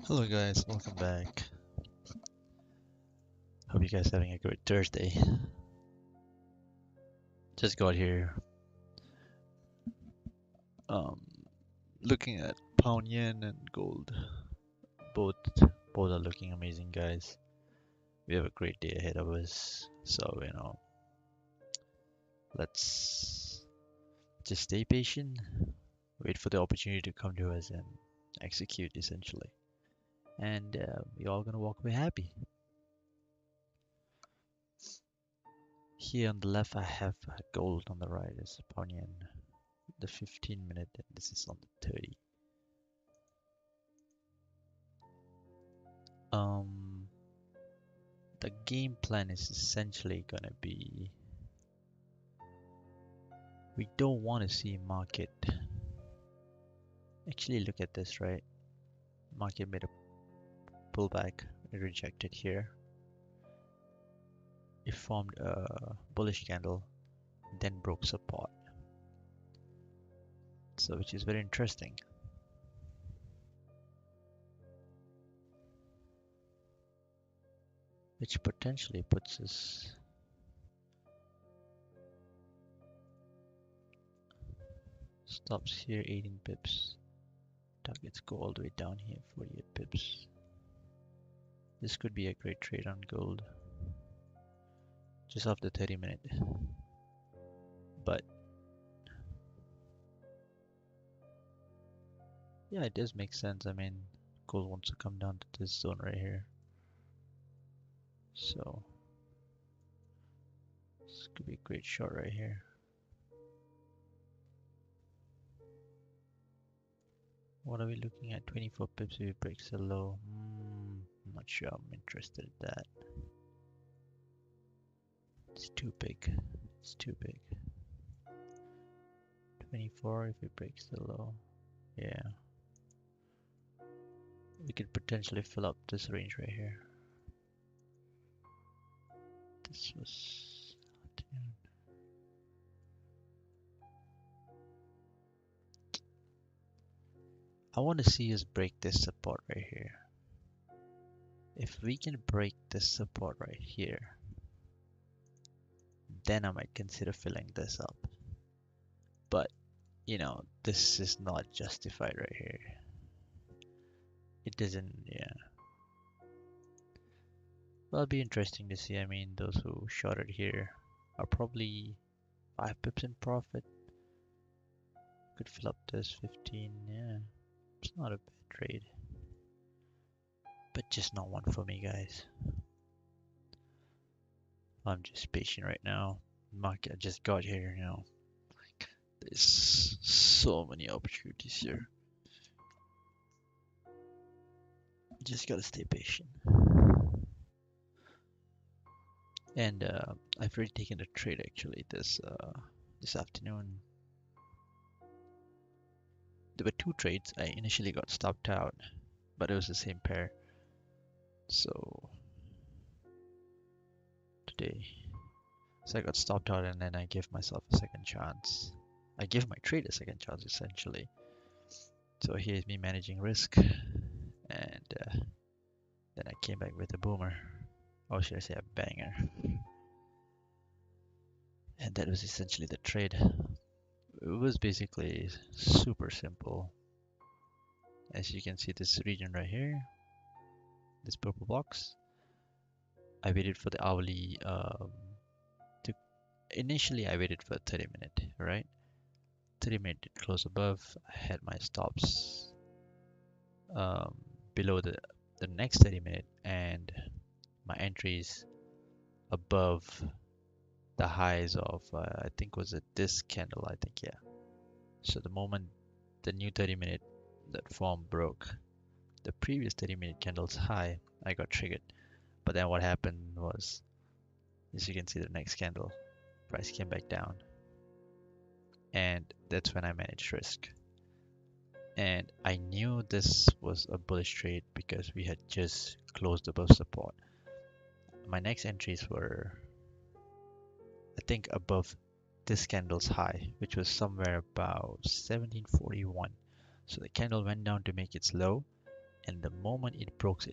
Hello guys, welcome back. Hope you guys having a great Thursday. Just got here. Um, Looking at pound yen and gold. Both both are looking amazing, guys. We have a great day ahead of us. So let's just stay patient, wait for the opportunity to come to us and execute essentially. And we're all gonna walk away happy. Here on the left, I have gold. On the right is pound yen. The 15-minute, and this is on the 30. Um, the game plan is essentially gonna be we don't want to see market. Actually, look at this, right? Market made a pullback, it rejected here. It formed a bullish candle, then broke support. So, which is very interesting. Which potentially puts us stops here 18 pips. Targets go all the way down here 48 pips. This could be a great trade on gold. Just off the 30-minute. But yeah, it does make sense. I mean, gold wants to come down to this zone right here. So this could be a great shot right here. What are we looking at? 24 pips if it breaks the low. I'm not sure I'm interested in that. It's too big. It's too big. 24 if it breaks the low. Yeah. We could potentially fill up this range right here. This was... I want to see us break this support right here. If we can break this support right here, then I might consider filling this up. But, this is not justified right here. It doesn't, yeah. Well, it'll be interesting to see. I mean, those who shorted here are probably 5 pips in profit. Could fill up this 15, yeah. It's not a bad trade. But just not one for me, guys. I'm just patient right now. Market just got here, There's so many opportunities here. Just gotta stay patient. And I've already taken a trade actually this afternoon. There were two trades. I initially got stopped out, but it was the same pair. So today, so I got stopped out, and then I gave myself a second chance. I give my trade a second chance essentially. So here's me managing risk, and then I came back with a boomer, or should I say a banger. And that was essentially the trade. It was basically super simple. As you can see, this region right here, this purple box, I waited for the hourly to initially I waited for 30-minute, right? 30-minute did close above. I had my stops um, below the next 30-minute, and my entries above the highs of I think was it this candle, I think, yeah. So the moment the new 30-minute that form broke the previous 30-minute candle's high, I got triggered. But then what happened was, as you can see, the next candle price came back down, and that's when I managed risk. And I knew this was a bullish trade because we had just closed above support. My next entries were, I think, above this candle's high, which was somewhere about 1741. So the candle went down to make its low, And the moment it broke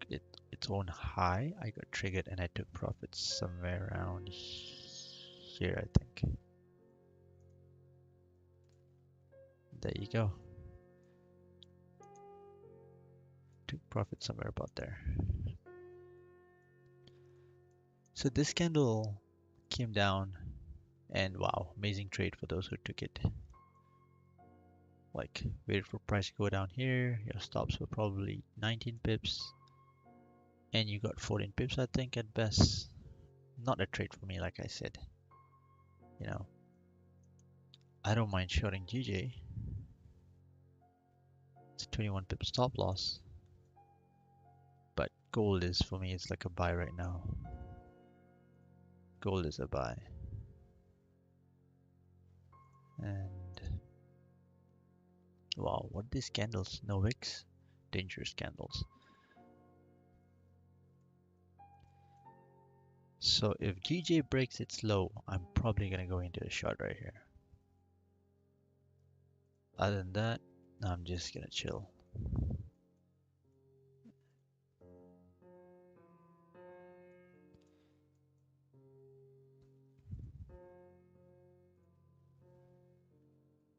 its own high, I got triggered and I took profits somewhere around here, I think. There you go. Took profit somewhere about there. So this candle came down and wow, amazing trade for those who took it. Like waited for price to go down here. Your stops were probably 19 pips and you got 14 pips, I think, at best. Not a trade for me, like I said. You know, I don't mind shorting GJ. It's a 21 pip stop loss. But gold is, for me, it's like a buy right now. Gold is a buy. And wow, what are these candles? No wicks? Dangerous candles. So if GJ breaks its low, I'm probably gonna go into a short right here. Other than that, I'm just gonna chill.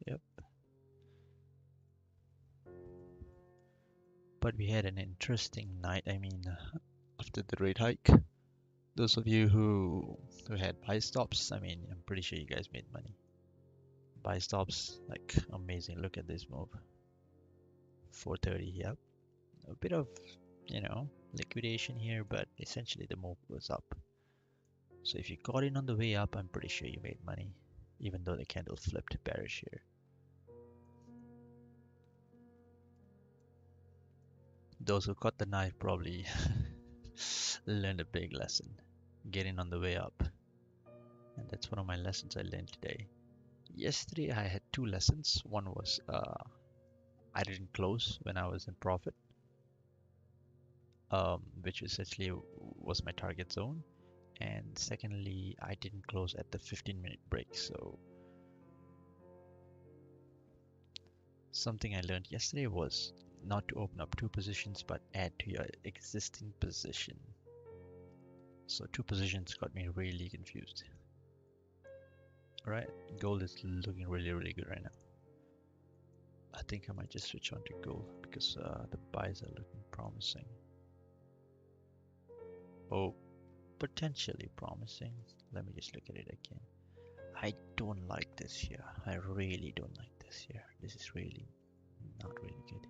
Yep. But we had an interesting night. I mean, after the rate hike, those of you who had buy stops, I mean, I'm pretty sure you guys made money. Buy stops, like amazing. Look at this move. 430, yep. A bit of, liquidation here, but essentially the move was up. So if you got in on the way up, I'm pretty sure you made money, even though the candle flipped bearish here. Those who caught the knife probably learned a big lesson. Get in on the way up. And that's one of my lessons I learned today. Yesterday I had two lessons. One was I didn't close when I was in profit, which essentially was my target zone. And secondly, I didn't close at the 15-minute break. So something I learned yesterday was not to open up two positions, but add to your existing position. So two positions got me really confused. Alright, gold is looking really, really good right now. I think I might just switch on to gold because the buys are looking promising. Oh, potentially promising. Let me just look at it again. I don't like this here. I really don't like this here. This is really not really good.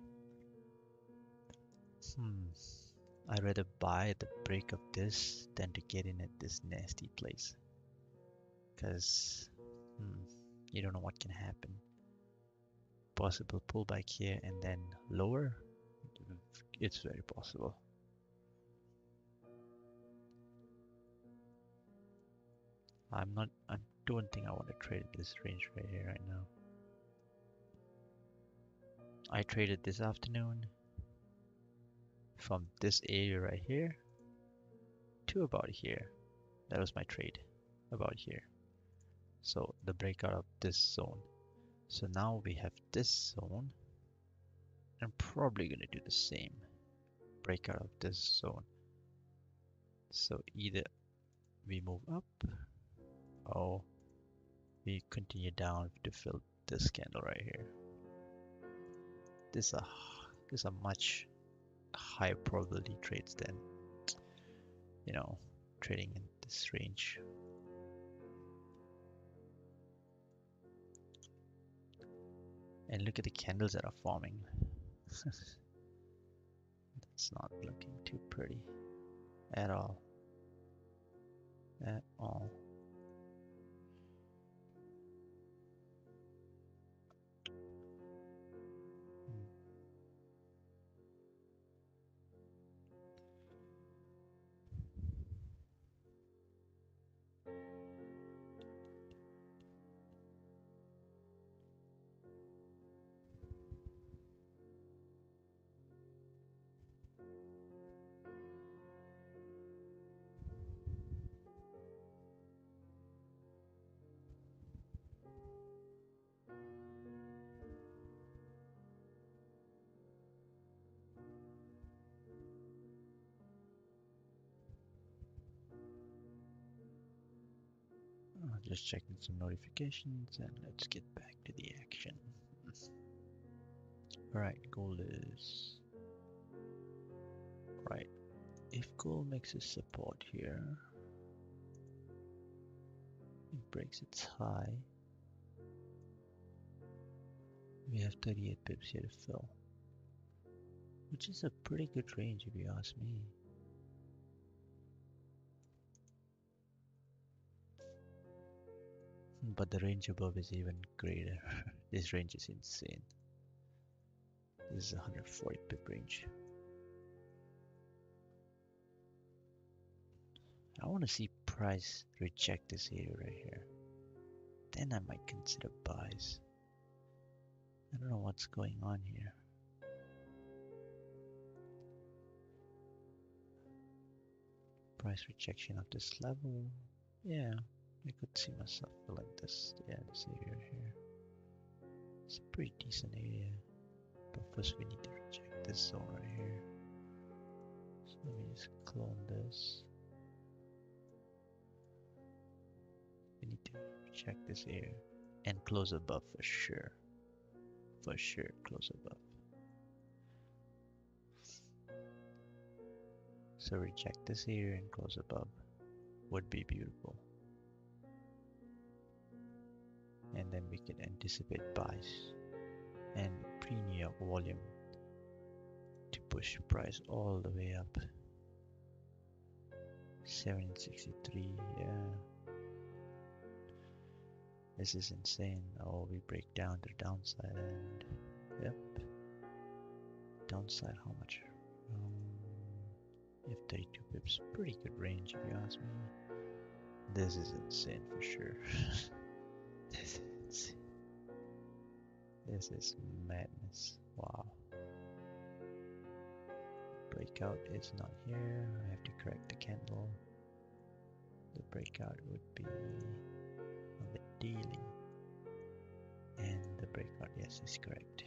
I'd rather buy at the break of this than to get in at this nasty place. Because you don't know what can happen. Possible pullback here and then lower. It's very possible. I don't think I want to trade this range right here right now. I traded this afternoon from this area right here to about here. That was my trade, about here. So the breakout of this zone. So now we have this zone. I'm probably going to do the same. Breakout of this zone. So either we move up or we continue down to fill this candle right here. This is a much higher probability trades than trading in this range. And look at the candles that are forming. It's not looking too pretty at all. At all. Just checking some notifications and let's get back to the action. Alright, gold is... Right, if gold makes a support here, it breaks its high, we have 38 pips here to fill, which is a pretty good range if you ask me. But the range above is even greater. This range is insane. This is a 140 pip range. I want to see price reject this area right here. Then I might consider buys. I don't know what's going on here. Price rejection of this level. Yeah, I could see myself filling this. Yeah, this area here. It's a pretty decent area. But first we need to reject this zone right here. So let me just clone this. We need to check this area and close above for sure. For sure, close above. So reject this area and close above would be beautiful. And then we can anticipate buys and pre-New York volume to push price all the way up. 763, yeah. This is insane. Oh, we break down the downside and yep. Downside how much? You have 32 pips. Pretty good range if you ask me. This is insane for sure. This is insane. This is madness. Wow. Breakout is not here. I have to correct the candle. The breakout would be on the daily. And the breakout, yes, is correct.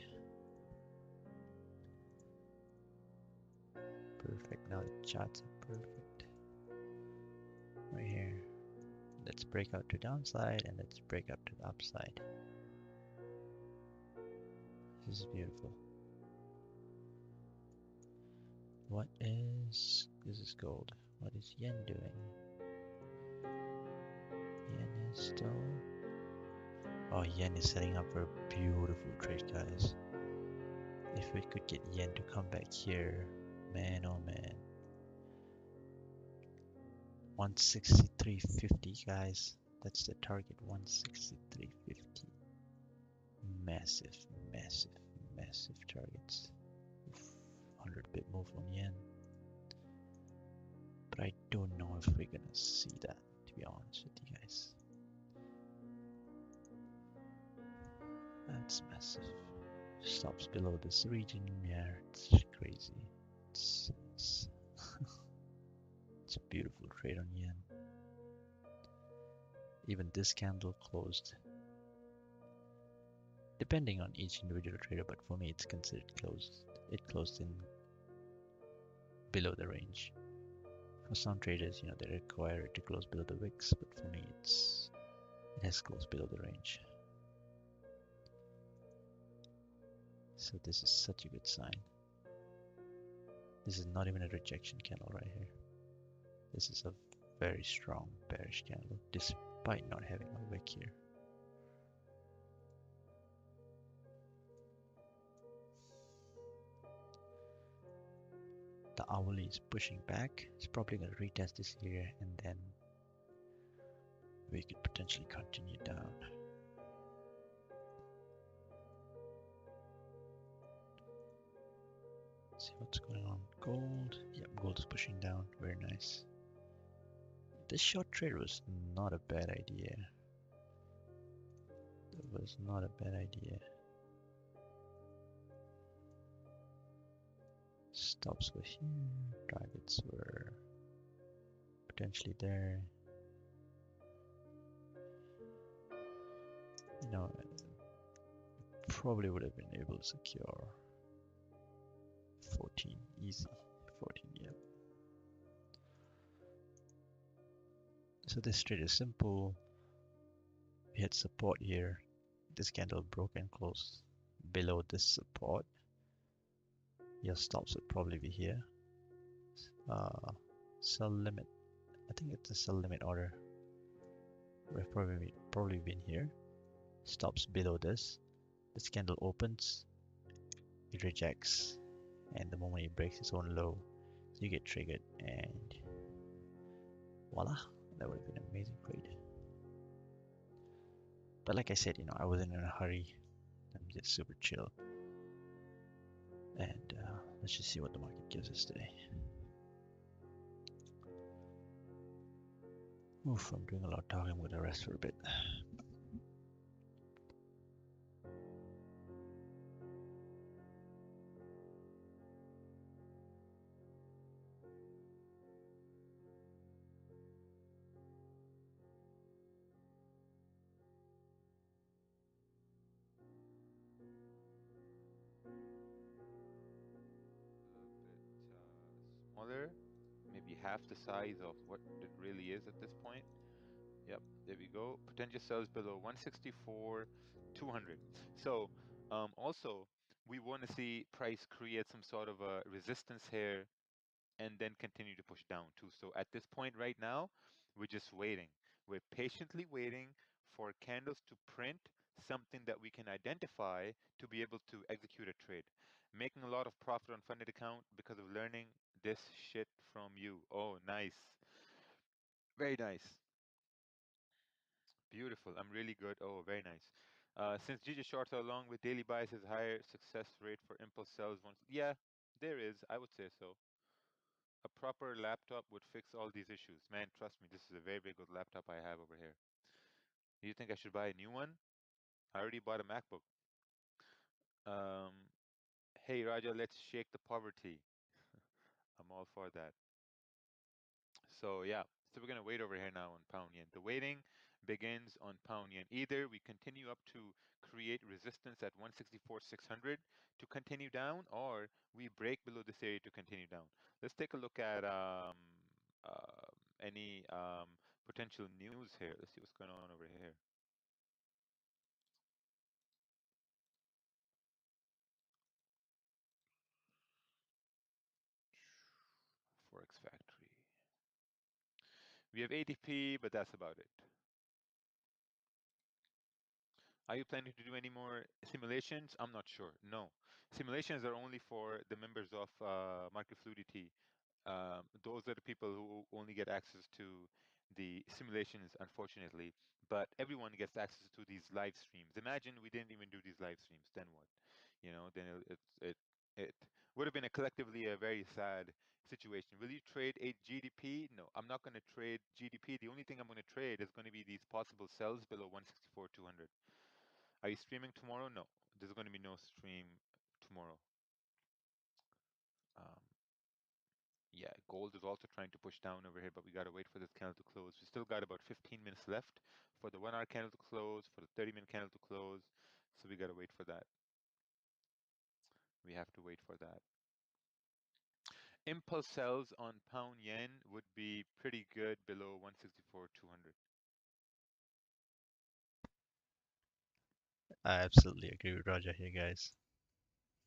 Perfect. Now the charts are perfect. Right here. Let's break out to downside and let's break up to the upside. This is beautiful. What is... This is gold. What is yen doing? Yen is still... Oh, yen is setting up for a beautiful trade, guys. If we could get yen to come back here, man oh man. 163.50, guys. That's the target, 163.50. Massive, massive, massive targets. 100 bit move on yen. But I don't know if we're gonna see that, to be honest with you guys. That's massive. Stops below this region. Yeah, it's crazy. It's it's a beautiful trade on yen. Even this candle closed, depending on each individual trader, but for me it's considered closed. It closed in below the range. For some traders, they require it to close below the wicks, but for me it has closed below the range. So this is such a good sign. This is not even a rejection candle right here. This is a very strong bearish candle, despite not having a wick here. The hourly is pushing back. It's probably going to retest this area and then we could potentially continue down. Let's see what's going on. Gold. Yep, gold is pushing down. Very nice. This short trade was not a bad idea. That was not a bad idea. Stops were here, targets were potentially there. Probably would have been able to secure 14, easy, 14, yeah. So this trade is simple. We hit support here. This candle broke and closed below this support. Your stops would probably be here. Sell limit. I think it's a sell limit order. We've probably been here. Stops below this. This candle opens. It rejects, and the moment it breaks its own low, you get triggered, and voila, that would have been an amazing trade. But like I said, I wasn't in a hurry. I'm just super chill. And let's just see what the market gives us today. Oof, I'm doing a lot of talking. I'm going to rest for a bit. Smaller, maybe half the size of what it really is at this point. Yep, there we go. Potential sells below 164, 200. So also, we want to see price create some sort of a resistance here and then continue to push down too. So at this point right now, we're just waiting. We're patiently waiting for candles to print something that we can identify to be able to execute a trade. Making a lot of profit on funded account because of learning this shit from you. Oh, nice. Very nice. Beautiful. I'm really good. Oh, very nice. Since GG shorts are along with daily buys is higher success rate for impulse sells once. Yeah, there is. I would say so. A proper laptop would fix all these issues. Man, trust me, this is a very, very good laptop I have over here. Do you think I should buy a new one? I already bought a MacBook. Um, hey Raja, let's shake the poverty. I'm all for that. So yeah, so we're gonna wait over here now on pound yen. The waiting begins on pound yen. Either we continue up to create resistance at 164,600 to continue down, or we break below this area to continue down. Let's take a look at any potential news here. Let's see what's going on over here. Forex Factory. We have ATP, but that's about it. Are you planning to do any more simulations? I'm not sure. No. Simulations are only for the members of Market Fluidity. Those are the people who only get access to the simulations, unfortunately. But everyone gets access to these live streams. Imagine we didn't even do these live streams. Then what? Then it would have been collectively a very sad situation. Will you trade a GDP? No, I'm not going to trade GDP. The only thing I'm going to trade is going to be these possible sells below 164, 200. Are you streaming tomorrow? No, there's going to be no stream tomorrow. Um, yeah, gold is also trying to push down over here, but we got to wait for this candle to close. We still got about 15 minutes left for the 1 hour candle to close, for the 30-minute candle to close. So we got to wait for that. We have to wait for that. Impulse sells on pound yen would be pretty good below 164, 200. I absolutely agree with Raja here, guys.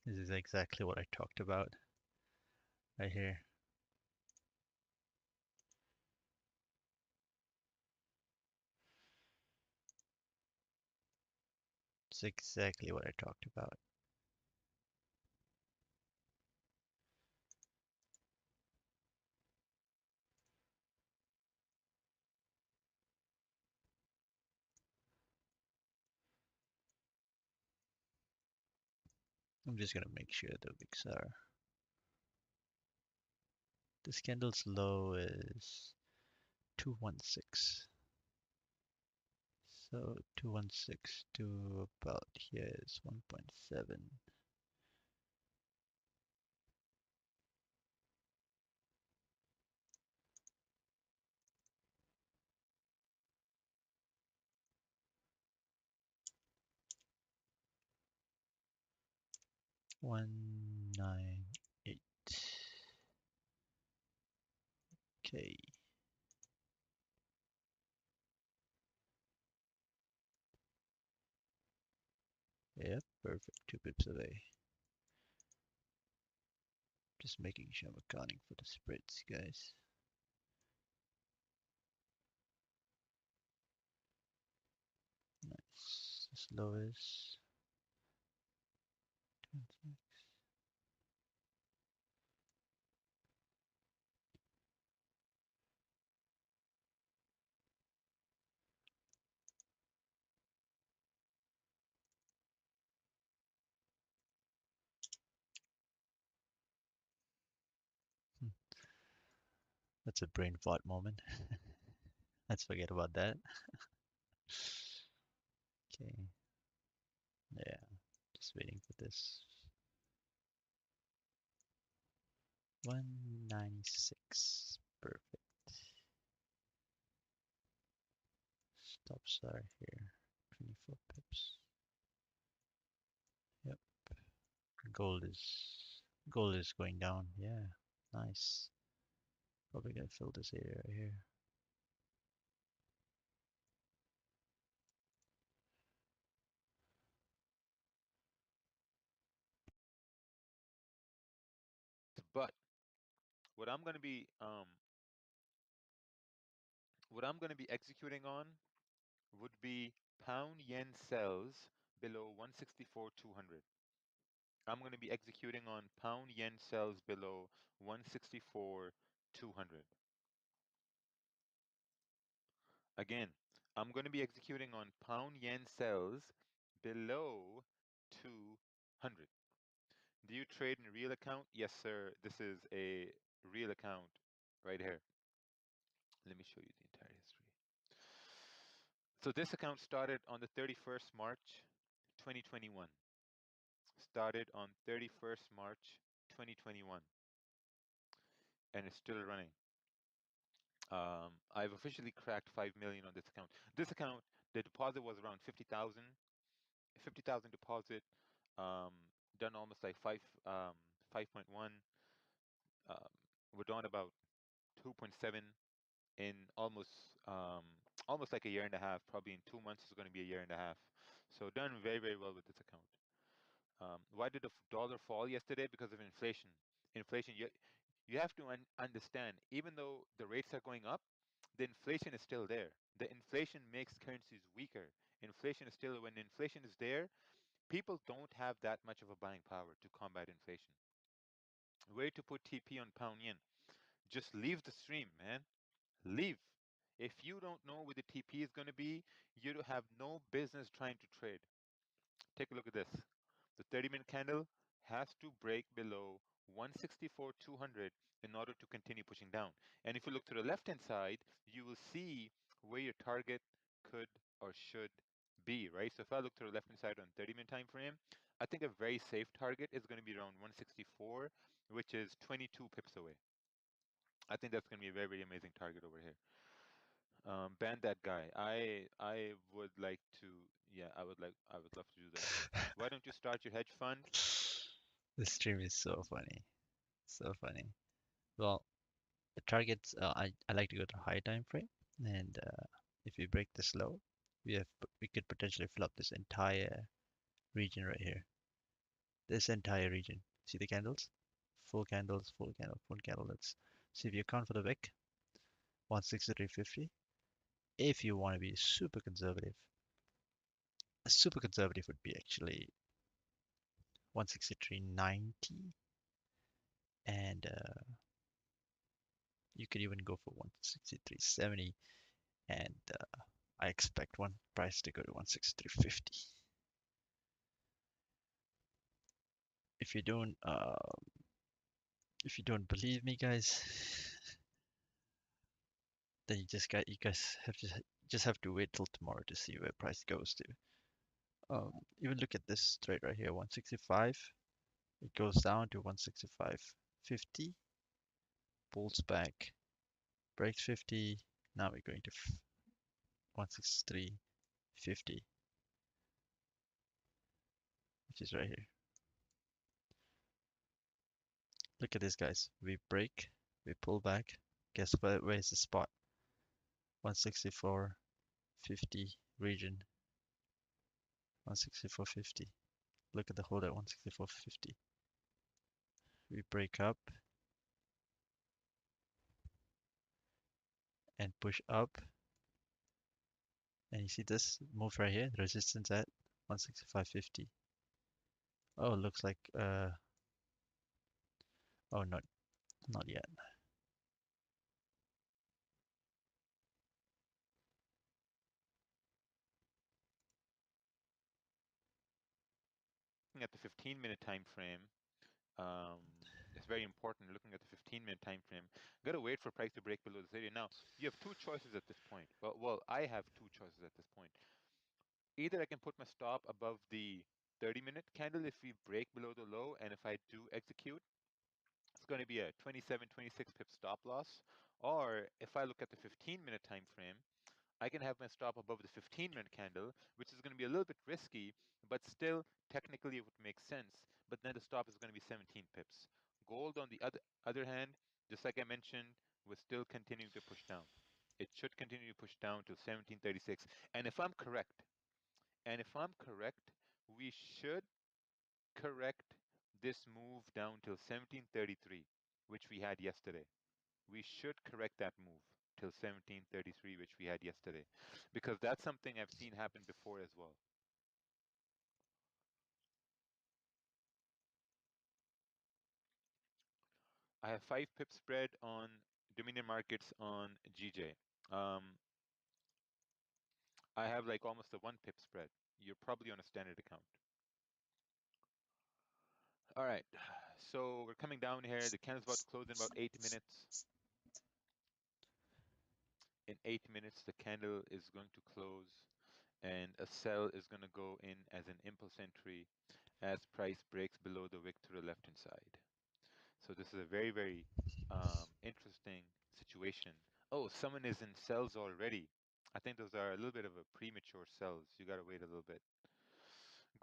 This is exactly what I talked about right here. It's exactly what I talked about. I'm just gonna make sure the VIX are. This candle's low is 216. So 216 to about here is 1.7. 198. Okay. Yep, perfect. 2 pips away. Just making sure I'm accounting for the spreads, guys. Nice. As low as 20. Hmm, that's a brain fart moment. Let's forget about that. Okay. Yeah. Just waiting for this. 196. Perfect. Stops are here. 24 pips. Yep. Gold is going down. Yeah. Nice. Probably gonna fill this area right here. But what I'm gonna be executing on would be pound yen sells below 164,200. I'm going to be executing on pound yen sells below 164,200. Again, I'm going to be executing on pound yen sells below 200. Do you trade in a real account? Yes, sir. This is a real account right here. Let me show you the entire history. So this account started on the 31st March 2021. Started on 31st March 2021, and it's still running. I've officially cracked 5 million on this account. This account, the deposit was around 50,000. 50,000 deposit, done almost like 5.1. Um, we're down about 2.7 in almost like a year and a half. Probably in 2 months, it's going to be a year and a half. So done very, very well with this account. Why did the dollar fall yesterday? Because of inflation. Inflation, you have to understand, even though the rates are going up, the inflation is still there. The inflation makes currencies weaker. Inflation is still, when inflation is there, people don't have that much of a buying power to combat inflation. Where to put TP on pound yen? Just leave the stream, man. Leave. If you don't know where the TP is going to be, you have no business trying to trade. Take a look at this. The 30-minute candle has to break below 164,200 in order to continue pushing down. And if you look to the left-hand side, you will see where your target could or should be, right? So if I look to the left-hand side on 30-minute time frame, I think a very safe target is going to be around 164, which is 22 pips away. I think that's going to be a very, very amazing target over here. Ban that guy. I would like to, yeah, I would love to do that. Why don't you start your hedge fund? This stream is so funny. So funny. Well, the targets, I like to go to high time frame, and if we break this low, we could potentially fill up this entire region right here. This entire region. See the candles? Full candles, full candle, full candle. Let's see if you account for the wick. 163.50. If you want to be super conservative, a super conservative would be actually 163.90, and you could even go for 163.70, and I expect one price to go to 163.50. If you don't, if you don't believe me, guys, then you guys have just have to wait till tomorrow to see where price goes to. Even look at this trade right here, 165. It goes down to 165.50, pulls back, breaks 50. Now we're going to 163.50, which is right here. Look at this, guys. We break, we pull back. Guess where's the spot? 164.50 region. 164.50. Look at the hold at 164.50. We break up and push up. And you see this move right here, the resistance at 165.50. Oh, looks like oh, not yet. Looking at the 15-minute time frame, um, it's very important looking at the 15-minute time frame. Gotta wait for price to break below this area. Now, you have two choices at this point. Well, I have two choices at this point. Either I can put my stop above the 30-minute candle if we break below the low, and if I do execute, it's going to be a 27, 26 pip stop loss. Or if I look at the 15-minute time frame, I can have my stop above the 15-minute candle, which is going to be a little bit risky, but still technically it would make sense. But then the stop is going to be 17 pips. Gold, on the other hand, just like I mentioned, was still continuing to push down. It should continue to push down to 1736. And if I'm correct, we should correct this move down till 1733, which we had yesterday. We should correct that move till 1733, which we had yesterday, because that's something I've seen happen before as well. I have 5 pip spread on Dominion Markets on GJ. Um, I have like almost a 1 pip spread. You're probably on a standard account. All right, so we're coming down here. The candle's about to close in about 8 minutes. In 8 minutes, the candle is going to close and a sell is going to go in as an impulse entry as price breaks below the wick to the left hand side. So this is a very, very interesting situation. Oh, someone is in sells already. I think those are a little bit of a premature sells. You got to wait a little bit.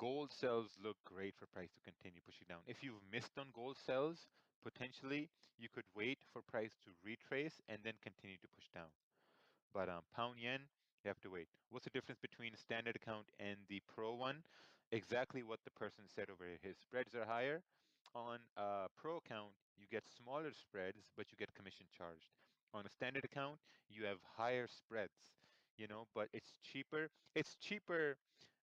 Gold sells look great for price to continue pushing down. If you've missed on gold sells, potentially you could wait for price to retrace and then continue to push down. But pound yen, you have to wait. What's the difference between a standard account and the pro one? Exactly what the person said over here. His spreads are higher. On a pro account, you get smaller spreads, but you get commission charged. On a standard account, you have higher spreads, but it's cheaper. It's cheaper.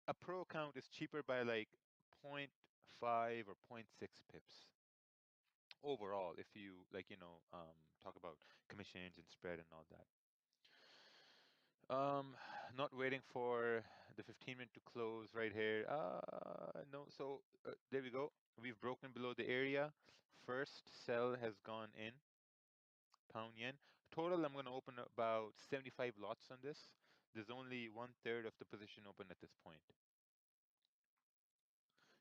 A pro account is cheaper by like zero point 0.5 or zero point 0.6 pips overall if you talk about commissions and spread and all that. Um, not waiting for the 15-minute to close right here. No, so there we go. We've broken below the area. First sell has gone in, pound yen. Total, I'm going to open about 75 lots on this. There's only 1/3 of the position open at this point.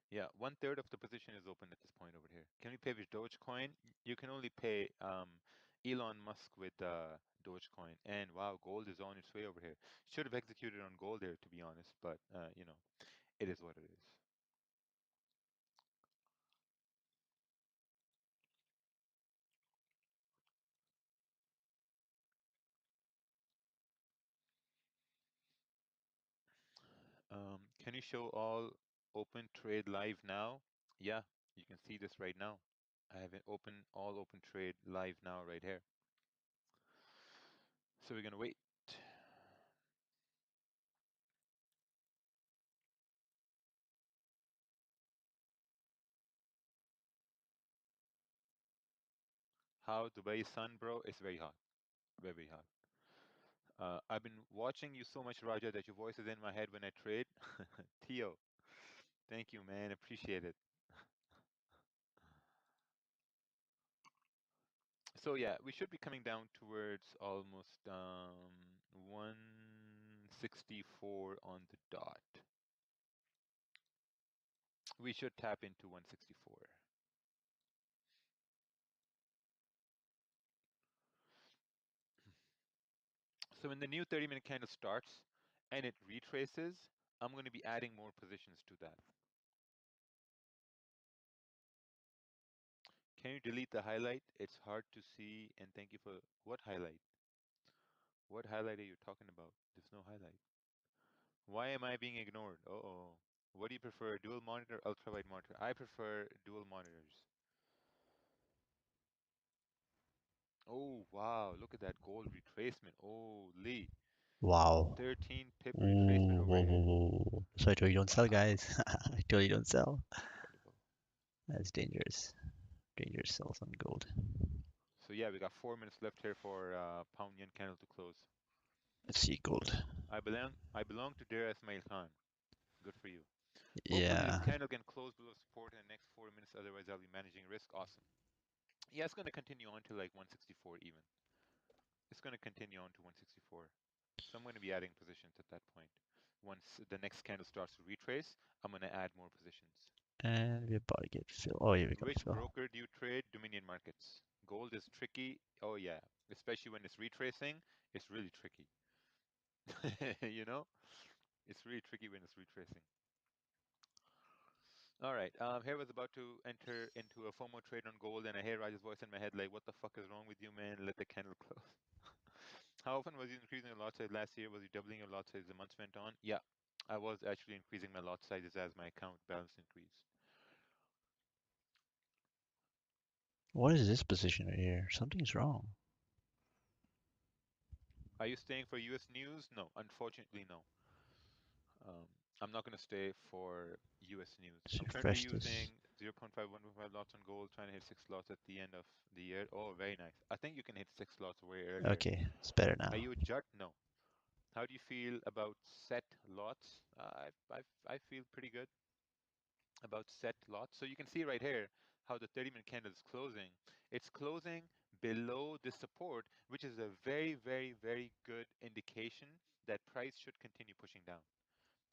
Yeah, 1/3 of the position is open at this point over here. Can we pay with Dogecoin? You can only pay Elon Musk with Dogecoin. And wow, gold is on its way over here. Should have executed on gold there, to be honest, but it is what it is. Can you show all open trade live now? Yeah, you can see this right now. I have it open, all open trade live now right here. So we're gonna wait. How Dubai sun, bro? It's very hot, very hot. I've been watching you so much, Raja, that your voice is in my head when I trade. Theo, thank you, man. Appreciate it. So yeah, we should be coming down towards almost 164 on the dot. We should tap into 164. So when the new 30-minute candle starts and it retraces, I'm going to be adding more positions to that. Can you delete the highlight? It's hard to see. And thank you for what highlight? What highlight are you talking about? There's no highlight. Why am I being ignored? Uh-oh. What do you prefer, dual monitor, ultra wide monitor? I prefer dual monitors. Oh wow, look at that gold retracement. Holy, Wow. 13 pip retracement Ooh, over whoa, whoa, here. whoa. So I told you don't sell, Wow, guys. I told you don't sell. incredible. That's dangerous. Dangerous sells on gold. So yeah, we got 4 minutes left here for pound yen candle to close. Let's see gold. I belong to Dara Ismail Khan. Good for you. Hopefully this Yeah. candle can close below support in the next 4 minutes. Otherwise, I'll be managing risk. Awesome. Yeah, it's going to continue on to like 164 even. It's going to continue on to 164. So I'm going to be adding positions at that point. Once the next candle starts to retrace, I'm going to add more positions. And we're about to get fill. Oh, here we go, Which fill. broker do you trade? Dominion Markets. Gold is tricky. Oh yeah, especially when it's retracing. It's really tricky. You know, it's really tricky when it's retracing. All right. Here was about to enter into a FOMO trade on gold, and I hear Raj's voice in my head like, "What the fuck is wrong with you, man? Let the candle close." How often was you increasing your lot size last year? Was you doubling your lot size as the months went on? Yeah, I was actually increasing my lot sizes as my account balance increased. What is this position right here? Something's wrong. Are you staying for US news? No, unfortunately, no. Um, I'm not going to stay for US news. Let's I'm currently refresh using this. 0.5, 1.5 lots on gold, trying to hit 6 lots at the end of the year. Oh, very nice. I think you can hit 6 lots way earlier. Okay, it's better Are now. you a jut? No. How do you feel about set lots? I feel pretty good about set lots. So you can see right here how the 30-minute candle is closing. It's closing below the support, which is a very, very, very good indication that price should continue pushing down.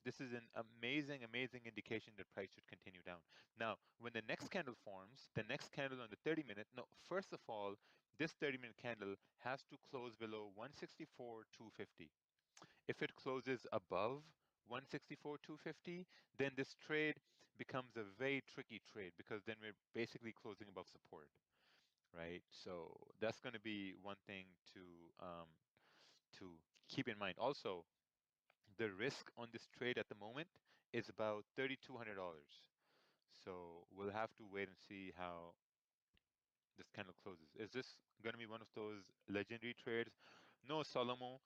This is an amazing, amazing indication that price should continue down. Now, when the next candle forms, the next candle on the 30-minute, no, first of all, this 30-minute candle has to close below 164.250. If it closes above 164.250, then this trade becomes a very tricky trade because then we're basically closing above support, right? So that's going to be one thing to keep in mind. Also, the risk on this trade at the moment is about $3,200. So we'll have to wait and see how this candle closes. Is this going to be one of those legendary trades? No, Solomon.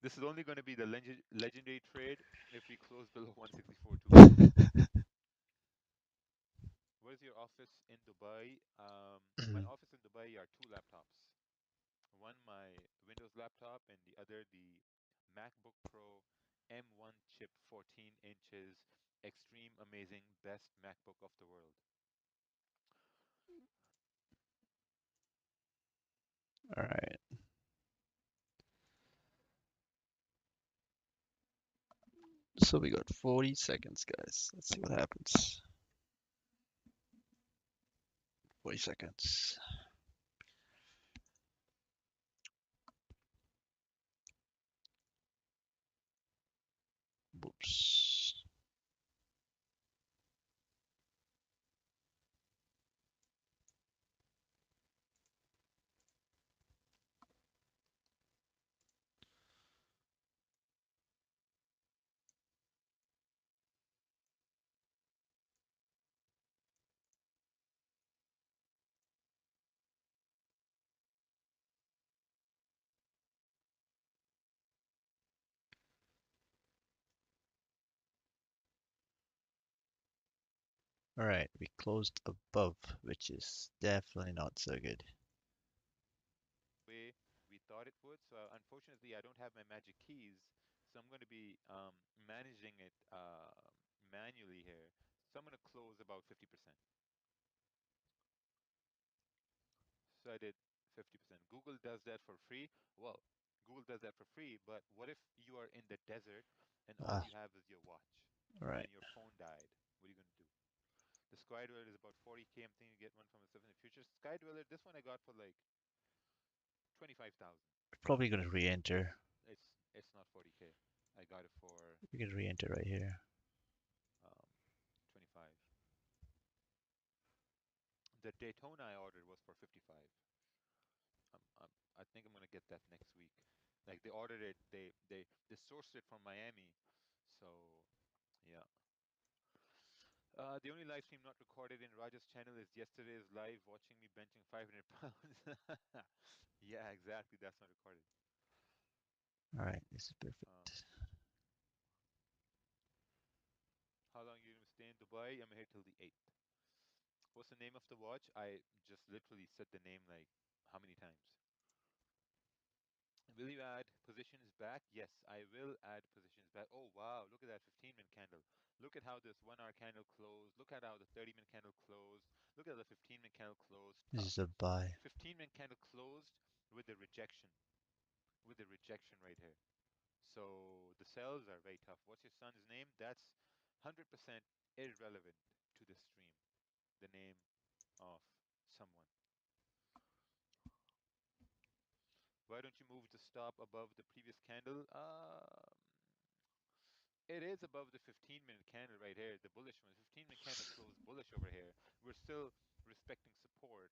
This is only going to be the legendary trade if we close below 164.250. What is your office in Dubai? My office in Dubai are two laptops. One my Windows laptop and the other the MacBook Pro M1 chip, 14 inches, extreme amazing best MacBook of the world. All right. So we got 40 seconds, guys. Let's see what happens. 40 seconds. Whoops. All right, we closed above, which is definitely not so good. Way we thought it would. So unfortunately, I don't have my magic keys, so I'm going to be managing it manually here. So I'm going to close about 50%. So I did 50%. Google does that for free. Well, Google does that for free, but what if you are in the desert and all Ah, you have is your watch all right. and your phone died? What are you going to do? The Sky Dweller is about 40K. I'm thinking you get one from the Stuff in the Future. Sky Dweller, this one I got for like 25,000. Probably gonna re-enter. It's not 40K. I got it for We can re-enter right here. um, 25. The Daytona I ordered was for 55. I think I'm gonna get that next week. Like they ordered it, they sourced it from Miami, So yeah. The only live stream not recorded in Raja's channel is yesterday's live watching me benching 500 pounds. Yeah, exactly. That's not recorded. All right, this is Um, perfect. how long you gonna stay in Dubai? I'm here till the 8th. What's the name of the watch? I just literally said the name like how many times? Will you add positions back? Yes, I will add positions back. Oh wow, look at that 15-minute candle. Look at how this 1 hour candle closed. Look at how the 30-minute candle closed. Look at the 15-minute candle closed. This Tough. is a buy. 15-minute candle closed with the rejection. With the rejection right here. So the cells are very tough. What's your son's name? That's 100% irrelevant to the stream. The name of someone. Why don't you move the stop above the previous candle? It is above the 15-minute candle right here, the bullish one. 15-minute candle closed bullish over here. We're still respecting support.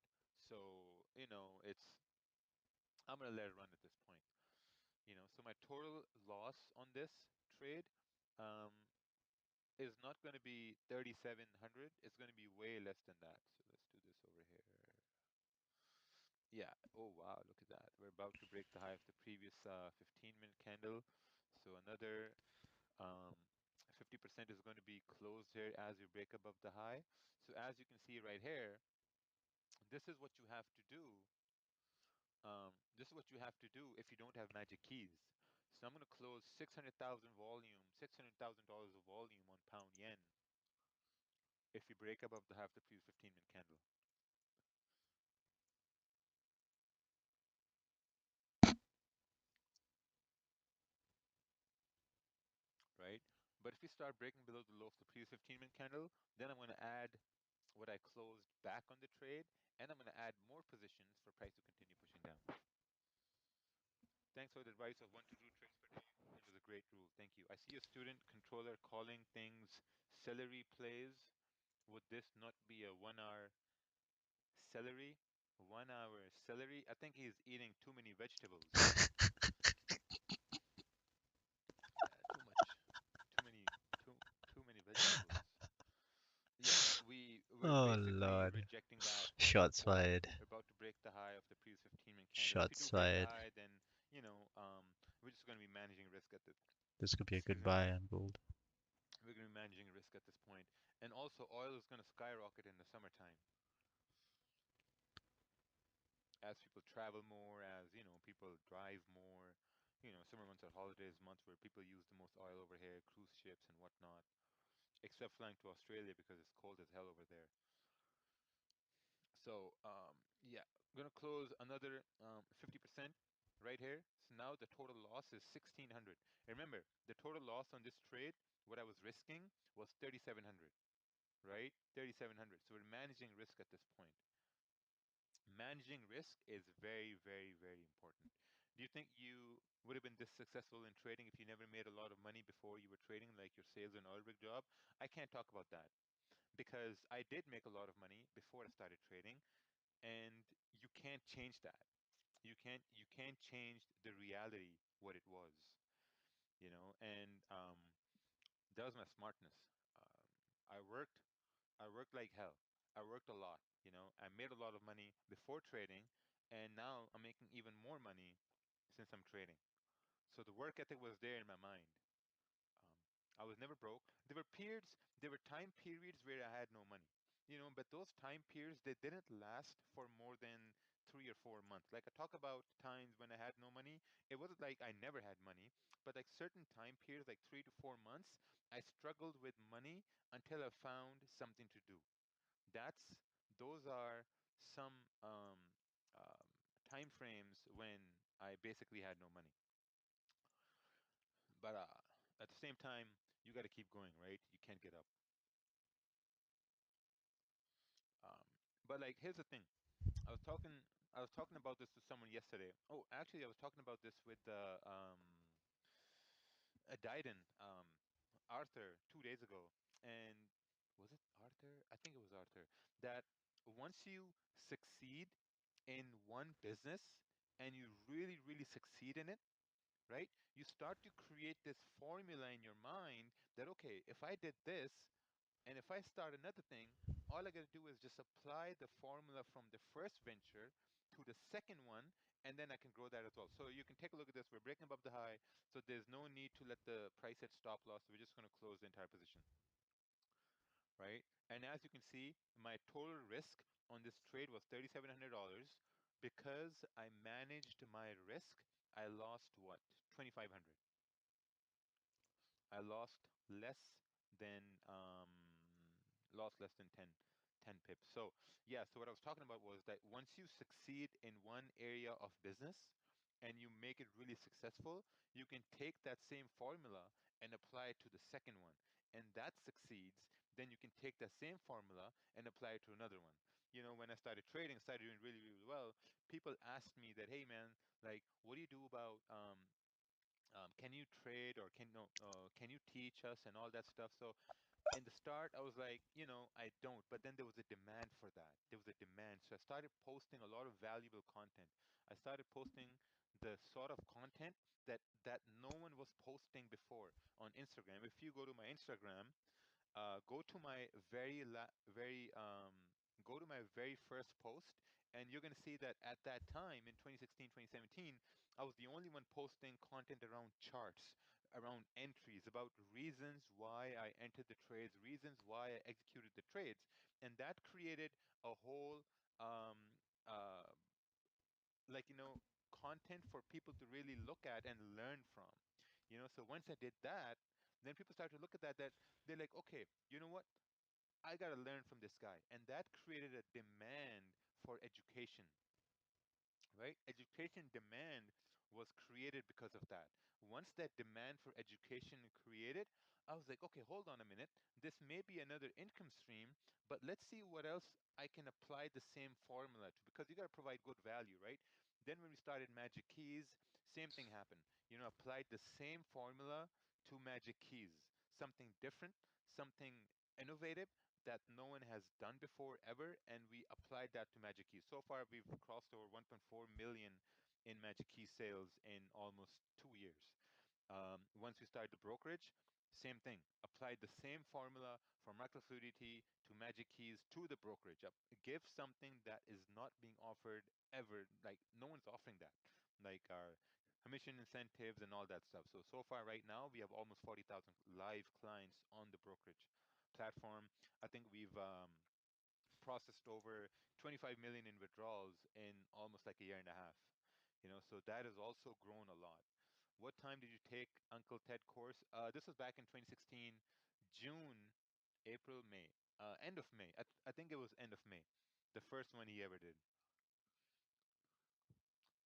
So, I'm gonna let it run at this point. So my total loss on this trade um, is not going to be 3,700. It's going to be way less than that. So let's do this over here. Yeah. Oh, wow. Look at that. We're about to break the high of the previous 15-minute candle. So another 50% is going to be closed here as we break above the high. So as you can see right here, this is what you have to do. This is what you have to do if you don't have magic keys. So I'm going to close 600,000 volume, $600,000 of volume on pound yen if we break above the half the previous 15-minute candle, right? But if we start breaking below the low of the previous 15-minute candle, then I'm going to add what I closed back on the trade, and I'm going to add more positions for price to continue pushing down. Thanks for the advice of 1 to 2 trades per day. It was a great rule. Thank you. I see a student controller calling things celery plays. Would this not be a 1 hour celery? 1 hour celery? I think he's eating too many vegetables. Yeah, too much. Too many too many vegetables. Yeah, we're Oh basically lord. rejecting that Shots support. fired. We're about to break the high of the previous 15-minute candle. If we Shots do break the fired. high, then we're just going to be managing risk at this. This could be a Excuse good me. buy on gold. We're going to be managing risk at this point. And also, oil is going to skyrocket in the summertime as people travel more, as people drive more. Summer months are holidays months where people use the most oil over here, cruise ships and whatnot. Except flying to Australia because it's cold as hell over there. So yeah, I'm gonna close another 50% right here. So now the total loss is 1,600. Remember, the total loss on this trade, what I was risking was 3,700, right? 3,700. So we're managing risk at this point. Managing risk is very, very, very important. Do you think you would have been this successful in trading if you never made a lot of money before you were trading, like your sales and oil rig job? I can't talk about that because I did make a lot of money before I started trading, and you can't change that. You can't change the reality what it was, and that was my smartness. um, i worked I worked like hell. I worked a lot. I made a lot of money before trading, and now I'm making even more money since I'm trading. So the work ethic was there in my mind. Um, I was never broke. There were time periods where I had no money, but those time periods, they didn't last for more than 3 or 4 months. Like I talk about times when I had no money, it wasn't like I never had money, but like certain time periods, like 3 to 4 months, I struggled with money until I found something to do. That's those are some um, time frames when I basically had no money. But at the same time, you got to keep going, right? You can't get up. Um, but like, here's the thing. I was talking, I was talking about this to someone yesterday. Oh, actually, I was talking about this with a Diden, Arthur, 2 days ago. And was it Arthur? I think it was Arthur. That once you succeed in one business and you really, really succeed in it, right? You start to create this formula in your mind that, okay, if I did this and if I start another thing, all I got to do is just apply the formula from the first venture to the second one, and then I can grow that as well. So you can take a look at this. We're breaking above the high, so there's no need to let the price hit stop loss. We're just going to close the entire position, right? And as you can see, my total risk on this trade was $3,700. Because I managed my risk, I lost what? 2,500. I lost less than 10 pips. So yeah, so what I was talking about was that once you succeed in one area of business and you make it really successful, you can take that same formula and apply it to the second one. And that succeeds, then you can take that same formula and apply it to another one. You know, when I started trading, started doing really, really well, people asked me that, hey man, like, what do you do about can you trade or can no can you teach us and all that stuff. So in the start I was like, I don't, but then there was a demand for that. There was a demand, so I started posting a lot of valuable content. I started posting the sort of content that no one was posting before on Instagram. If you go to my Instagram, go to my go to my very first post, and you're going to see that at that time in 2016, 2017, I was the only one posting content around charts, around entries, about reasons why I entered the trades, reasons why I executed the trades. And that created a whole um, uh, like, content for people to really look at and learn from. So once I did that, then people started to look at that they're like, okay, you know what? I got to learn from this guy. And that created a demand for education, right? Education demand was created because of that. Once that demand for education created, I was like, okay, hold on a minute. This may be another income stream, but let's see what else I can apply the same formula to, because you got to provide good value, right? Then when we started Magic Keys, same thing happened. Applied the same formula to Magic Keys, something different, something innovative that no one has done before ever, and we applied that to Magic Keys. So far, we've crossed over 1.4 million in Magic Key sales in almost 2 years. Once we started the brokerage, same thing. Applied the same formula from market fluidity to Magic Keys to the brokerage. Give something that is not being offered ever. Like, no one's offering that. Like our commission incentives and all that stuff. So far right now, we have almost 40,000 live clients on the brokerage platform. I think we've processed over 25 million in withdrawals in almost like a year and a half. So that has also grown a lot. What time did you take Uncle Ted course? This was back in 2016, June, April, May, end of May. I think it was end of May, the first one he ever did.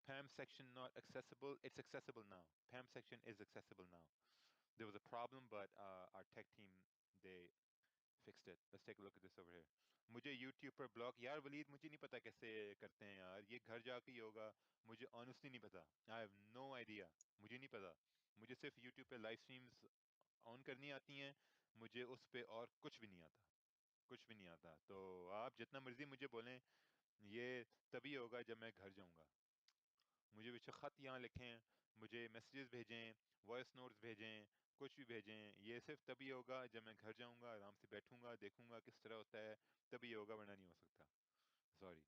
PAM section not accessible. It's accessible now. PAM section is accessible now. There was a problem, but our tech team, they fixed it. Let's take a look at this over here. मुझे YouTube पर blog यार वलीद मुझे नहीं पता कैसे करते हैं यार ये घर जाके ही होगा. मुझे honestly नहीं पता. I have no idea. मुझे नहीं पता. मुझे सिर्फ YouTube पे लाइव स्ट्रीम्स ऑन करनी आती हैं. मुझे उस पे और कुछ भी नहीं आता. कुछ भी नहीं आता. तो आप जितना मर्जी मुझे बोलें, ये तभी होगा जब मैं घर जाऊंगा. मुझे बेशक ख़त यहाँ लिखें, मुझे मैसेजेस भेजें, वॉइस नोट्स भेजें, कुछ भी भेजें, ये सिर्फ तभी होगा जब मैं घर जाऊंगा, आराम से बैठूंगा, देखूंगा किस तरह होता है, तभी होगा, वरना नहीं हो सकता. Sorry.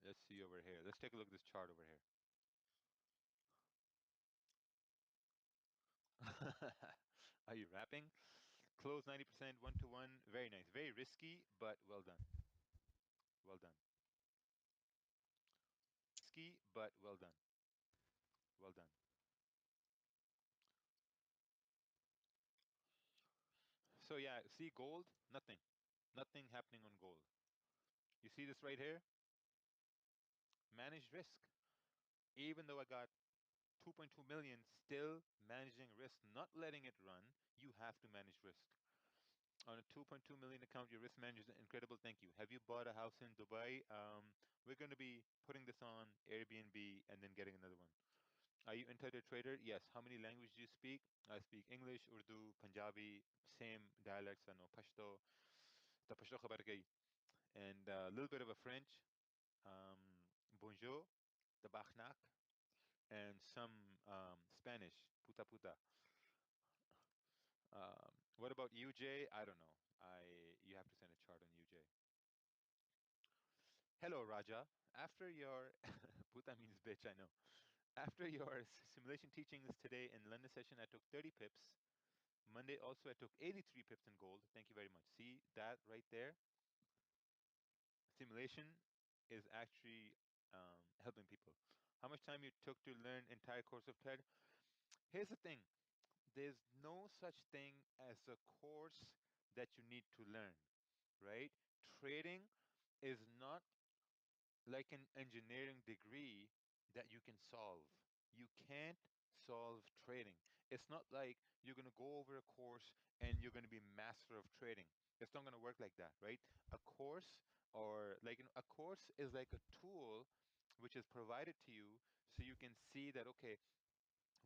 Let's see over here. Let's take a look at this chart over here. Are you rapping? Close 90%, 1 to 1. Very nice. Very risky, but well done. Well done. Risky, but well done. Well done. So yeah, see gold? Nothing. Nothing happening on gold. You see this right here? Managed risk. Even though I got 2.2 million, still managing risk, not letting it run. You have to manage risk. On a 2.2 million account, your risk manager is incredible. Thank you. Have you bought a house in Dubai? We're going to be putting this on Airbnb and then getting another one. Are you internet trader? Yes. How many languages do you speak? I speak English, Urdu, Punjabi, same dialects. I know Pashto. The Pashto khabar gayi. and a little bit of a French, bonjour, tabarnak, and some Spanish, puta puta. What about UJ? I don't know. You have to send a chart on UJ. Hello, Raja. After your puta means bitch, I know. After your simulation teachings today in London session, I took 30 pips. Monday also, I took 83 pips in gold. Thank you very much. See that right there? Simulation is actually helping people. How much time you took to learn entire course of TED? Here's the thing. There's no such thing as a course that you need to learn, right? Trading is not like an engineering degree that you can solve. You can't solve trading. It's not like you're going to go over a course and you're going to be master of trading. It's not going to work like that, right? A course or like a course is like a tool which is provided to you so you can see that okay,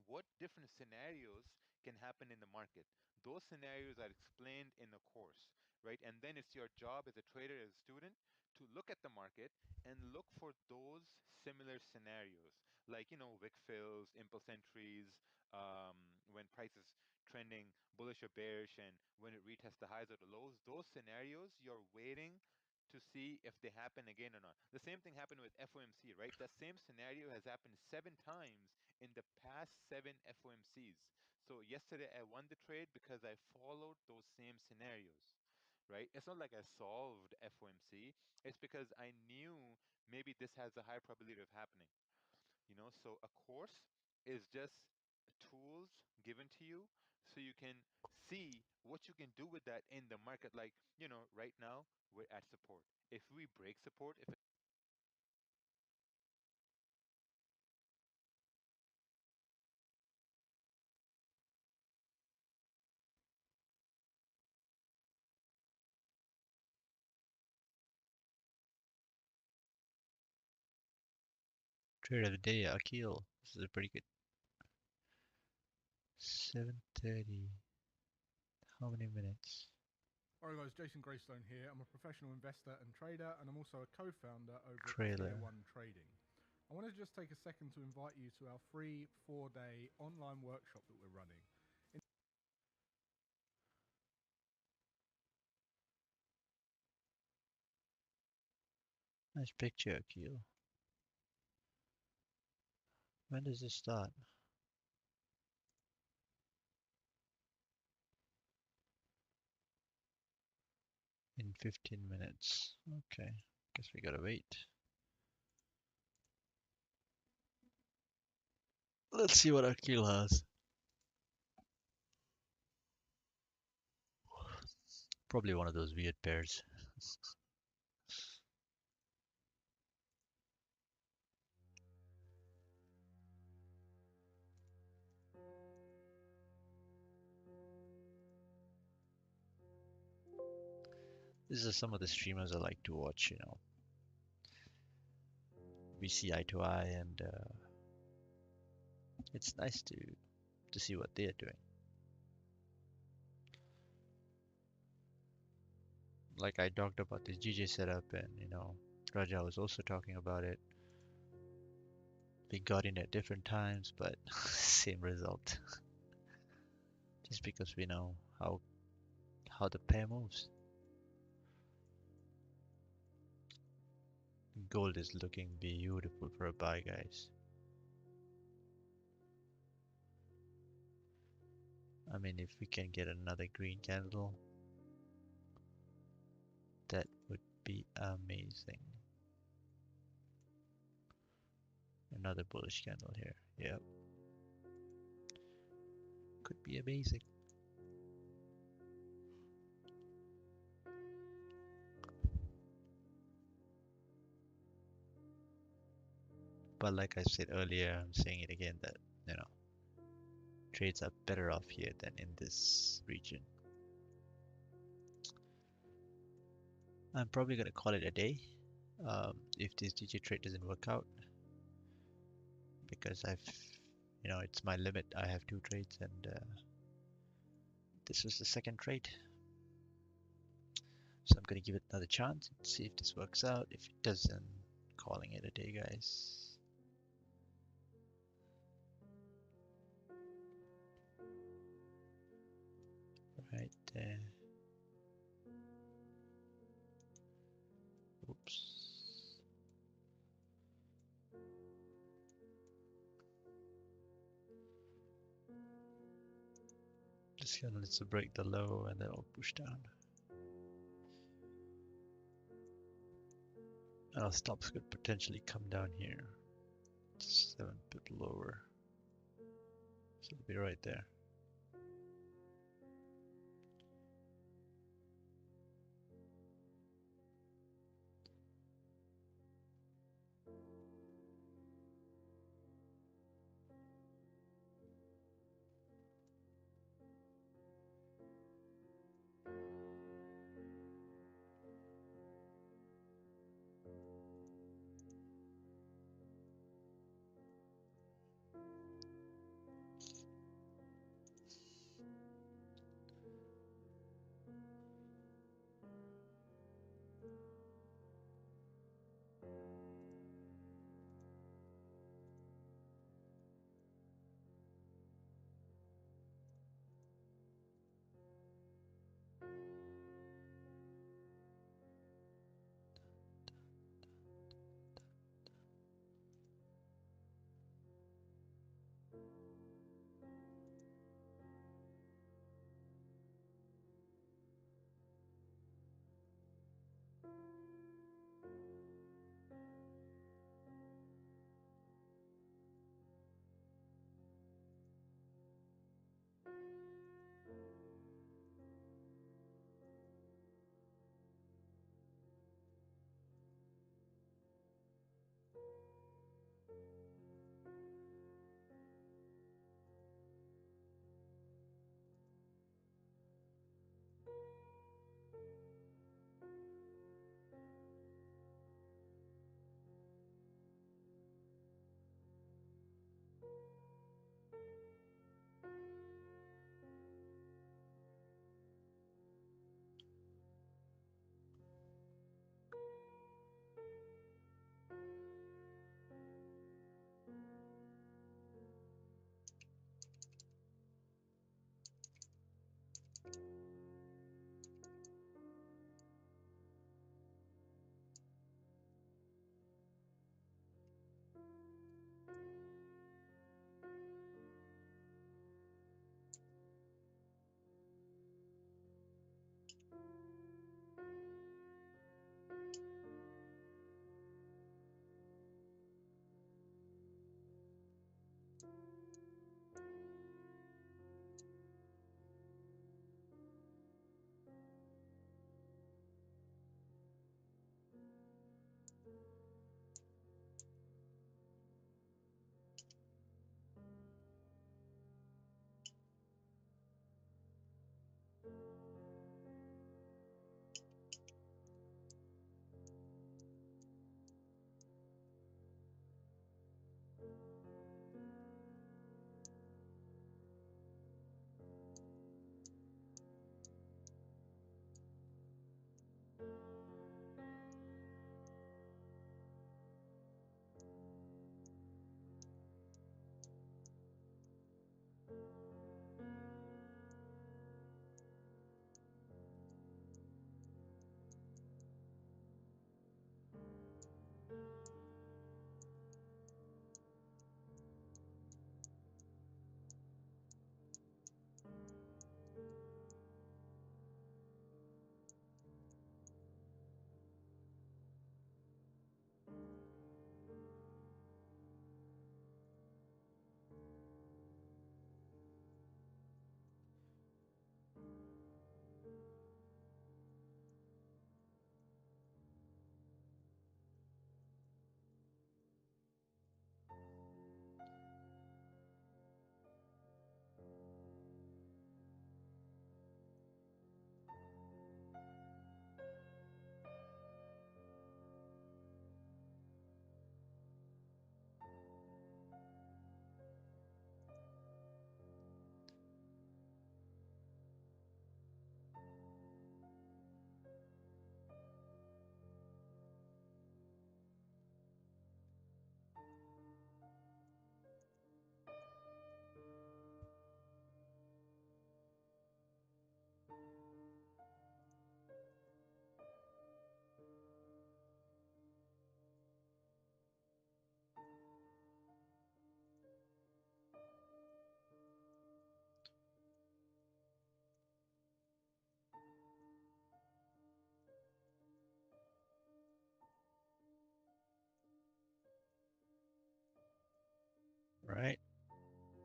what different scenarios can happen in the market. Those scenarios are explained in the course, right? And then it's your job as a trader, as a student, to look at the market and look for those similar scenarios, like wick fills, impulse entries, when price is trending bullish or bearish, and when it retests the highs or the lows. Those scenarios you're waiting to see if they happen again or not. The same thing happened with FOMC, right? That same scenario has happened 7 times in the past 7 FOMCs. So yesterday I won the trade because I followed those same scenarios, right? It's not like I solved FOMC. It's because I knew maybe this has a high probability of happening. So a course is just tools given to you so you can see what you can do with that in the market. Like, right now we're at support. If we break support, if Trade of the day, Akil. This is a pretty good 7:30. How many minutes? Alright guys, Jason Greystone here. I'm a professional investor and trader, and I'm also a co-founder over at Tier Trailer. 1 Trading. I wanted to just take a second to invite you to our free 4-day online workshop that we're running. Nice picture, Akil. When does this start? In 15 minutes. Okay. Guess we gotta wait. Let's see what Akil has. Probably one of those weird pairs. These are some of the streamers I like to watch. We see eye to eye, and it's nice to see what they're doing. Like I talked about this GJ setup, and Raja was also talking about it. We got in at different times, but same result. Just because we know how the pair moves. Gold is looking beautiful for a buy, guys. I mean, if we can get another green candle, that would be amazing. Another bullish candle here. Yep. Could be amazing. But like I said earlier, I'm saying it again that, trades are better off here than in this region. I'm probably going to call it a day if this DJ trade doesn't work out, because it's my limit. I have 2 trades, and this was the second trade. So I'm gonna give it another chance and see if this works out. If it doesn't, calling it a day, guys. Right there. Oops. Just gonna let's break the low and then we'll push down. And our stops could potentially come down here. 7 pip lower. So it'll be right there.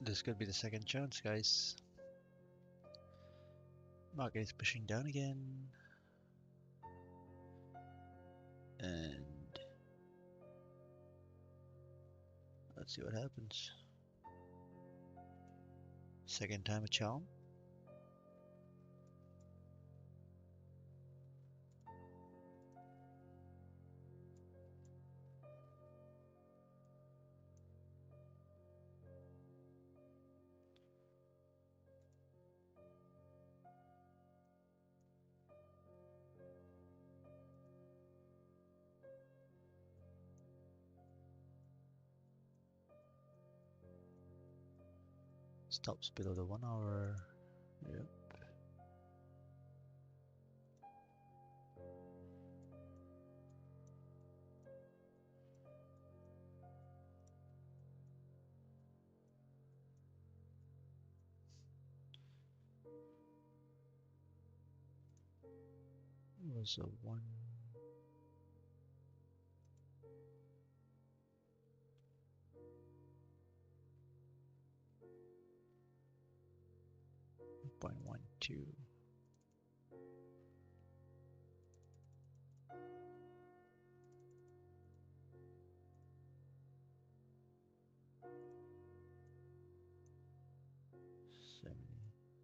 This could be the second chance, guys. Market is pushing down again. And let's see what happens. Second time a charm. Stops below the 1 hour. Yep. It was a 1.12.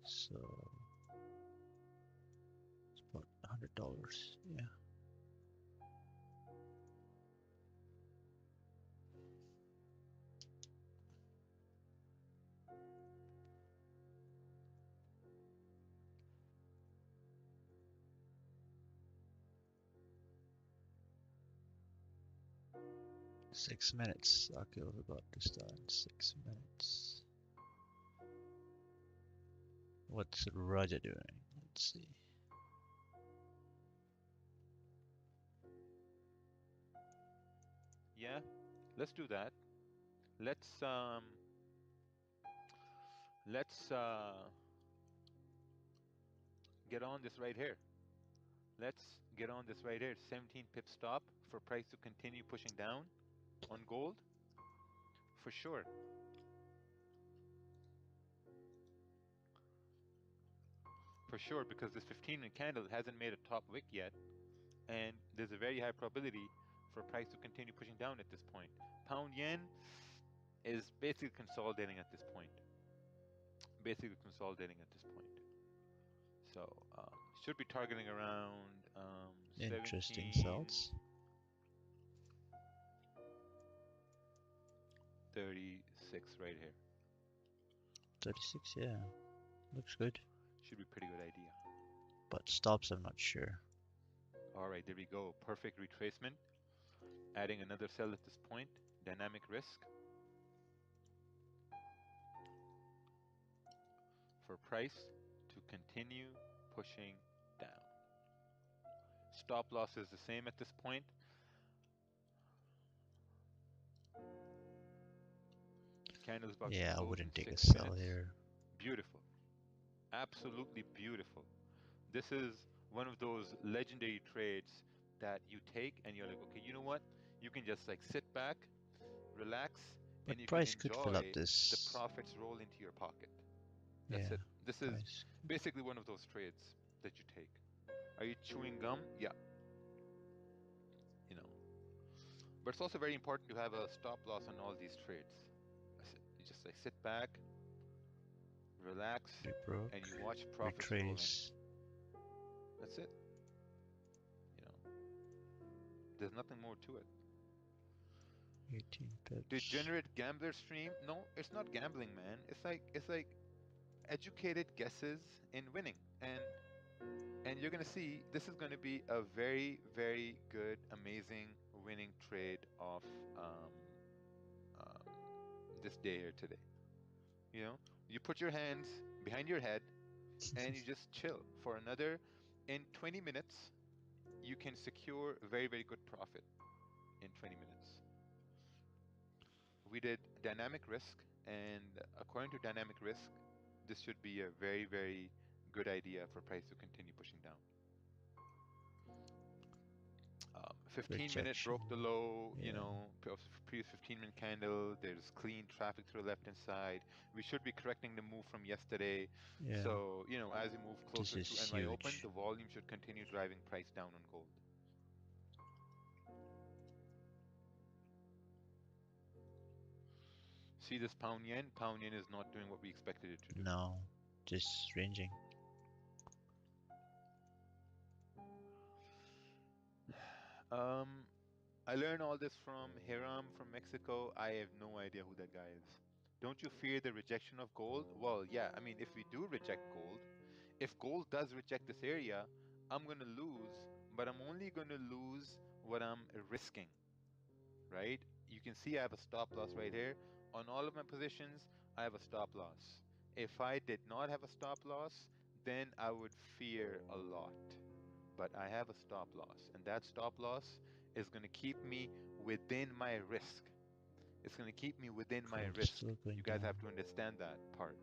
So it's about $100. Yeah. Six minutes. Okay, we're about to start in 6 minutes. What's Roger doing? Let's see. Yeah, let's do that. Let's let's get on this right here. Let's get on this right here. 17 pip stop for price to continue pushing down on gold for sure. For sure, because this 15-minute candle hasn't made a top wick yet, and there's a very high probability for price to continue pushing down at this point. Pound yen is basically consolidating at this point. Basically consolidating at this point. So should be targeting around Interesting 17. thoughts. 36 right here. 36, yeah. Looks good. Should be pretty good idea. But stops, I'm not sure. All right, there we go. Perfect retracement. Adding another sell at this point. Dynamic risk. For price to continue pushing down. Stop loss is the same at this point. Candle is about to Yeah, I close in wouldn't take a 6 sell minutes. here. Beautiful. Absolutely beautiful. This is one of those legendary trades that you take and you're like, okay, you know what? You can just like sit back, relax, But and you can price could fill up enjoy this. the profits roll into your pocket. Yeah, That's it. This is price. basically one of those trades that you take. Are you chewing gum? Yeah. You know. But it's also very important to have a stop loss on all these trades. You just like sit back, relax, Rebroke. and you watch profits roll in. Retrace. That's it. You know, there's nothing more to it. 18 pips. Degenerate gambler stream? No, it's not gambling, man. It's like educated guesses in winning, and you're gonna see this is gonna be a very very good, amazing winning trade of um, um, this day here today. You know, you put your hands behind your head and you just chill for another. In 20 minutes, you can secure a very very good profit in 20 minutes. We did dynamic risk, and according to dynamic risk, this should be a very, very good idea for price to continue pushing down. 15-minute broke the Rejection. low, you Yeah. know, previous 15-minute candle. There's clean traffic through the left-hand side. We should be correcting the move from yesterday. Yeah. So, you know, as we move This closer is to NY Open, huge. the volume should continue driving price down on gold. See this pound yen? Pound yen is not doing what we expected it to do. No, just ranging. I learned all this from Hiram from Mexico. I have no idea who that guy is. Don't you fear the rejection of gold? Well, yeah, I mean, if we do reject gold, if gold does reject this area, I'm going to lose, but I'm only going to lose what I'm risking, right? You can see I have a stop loss right here. On all of my positions, I have a stop loss. If I did not have a stop loss, then I would fear a lot. But I have a stop loss, and that stop loss is going to keep me within my risk. It's going to keep me within my Gold is risk. still going You guys down. have to understand that part,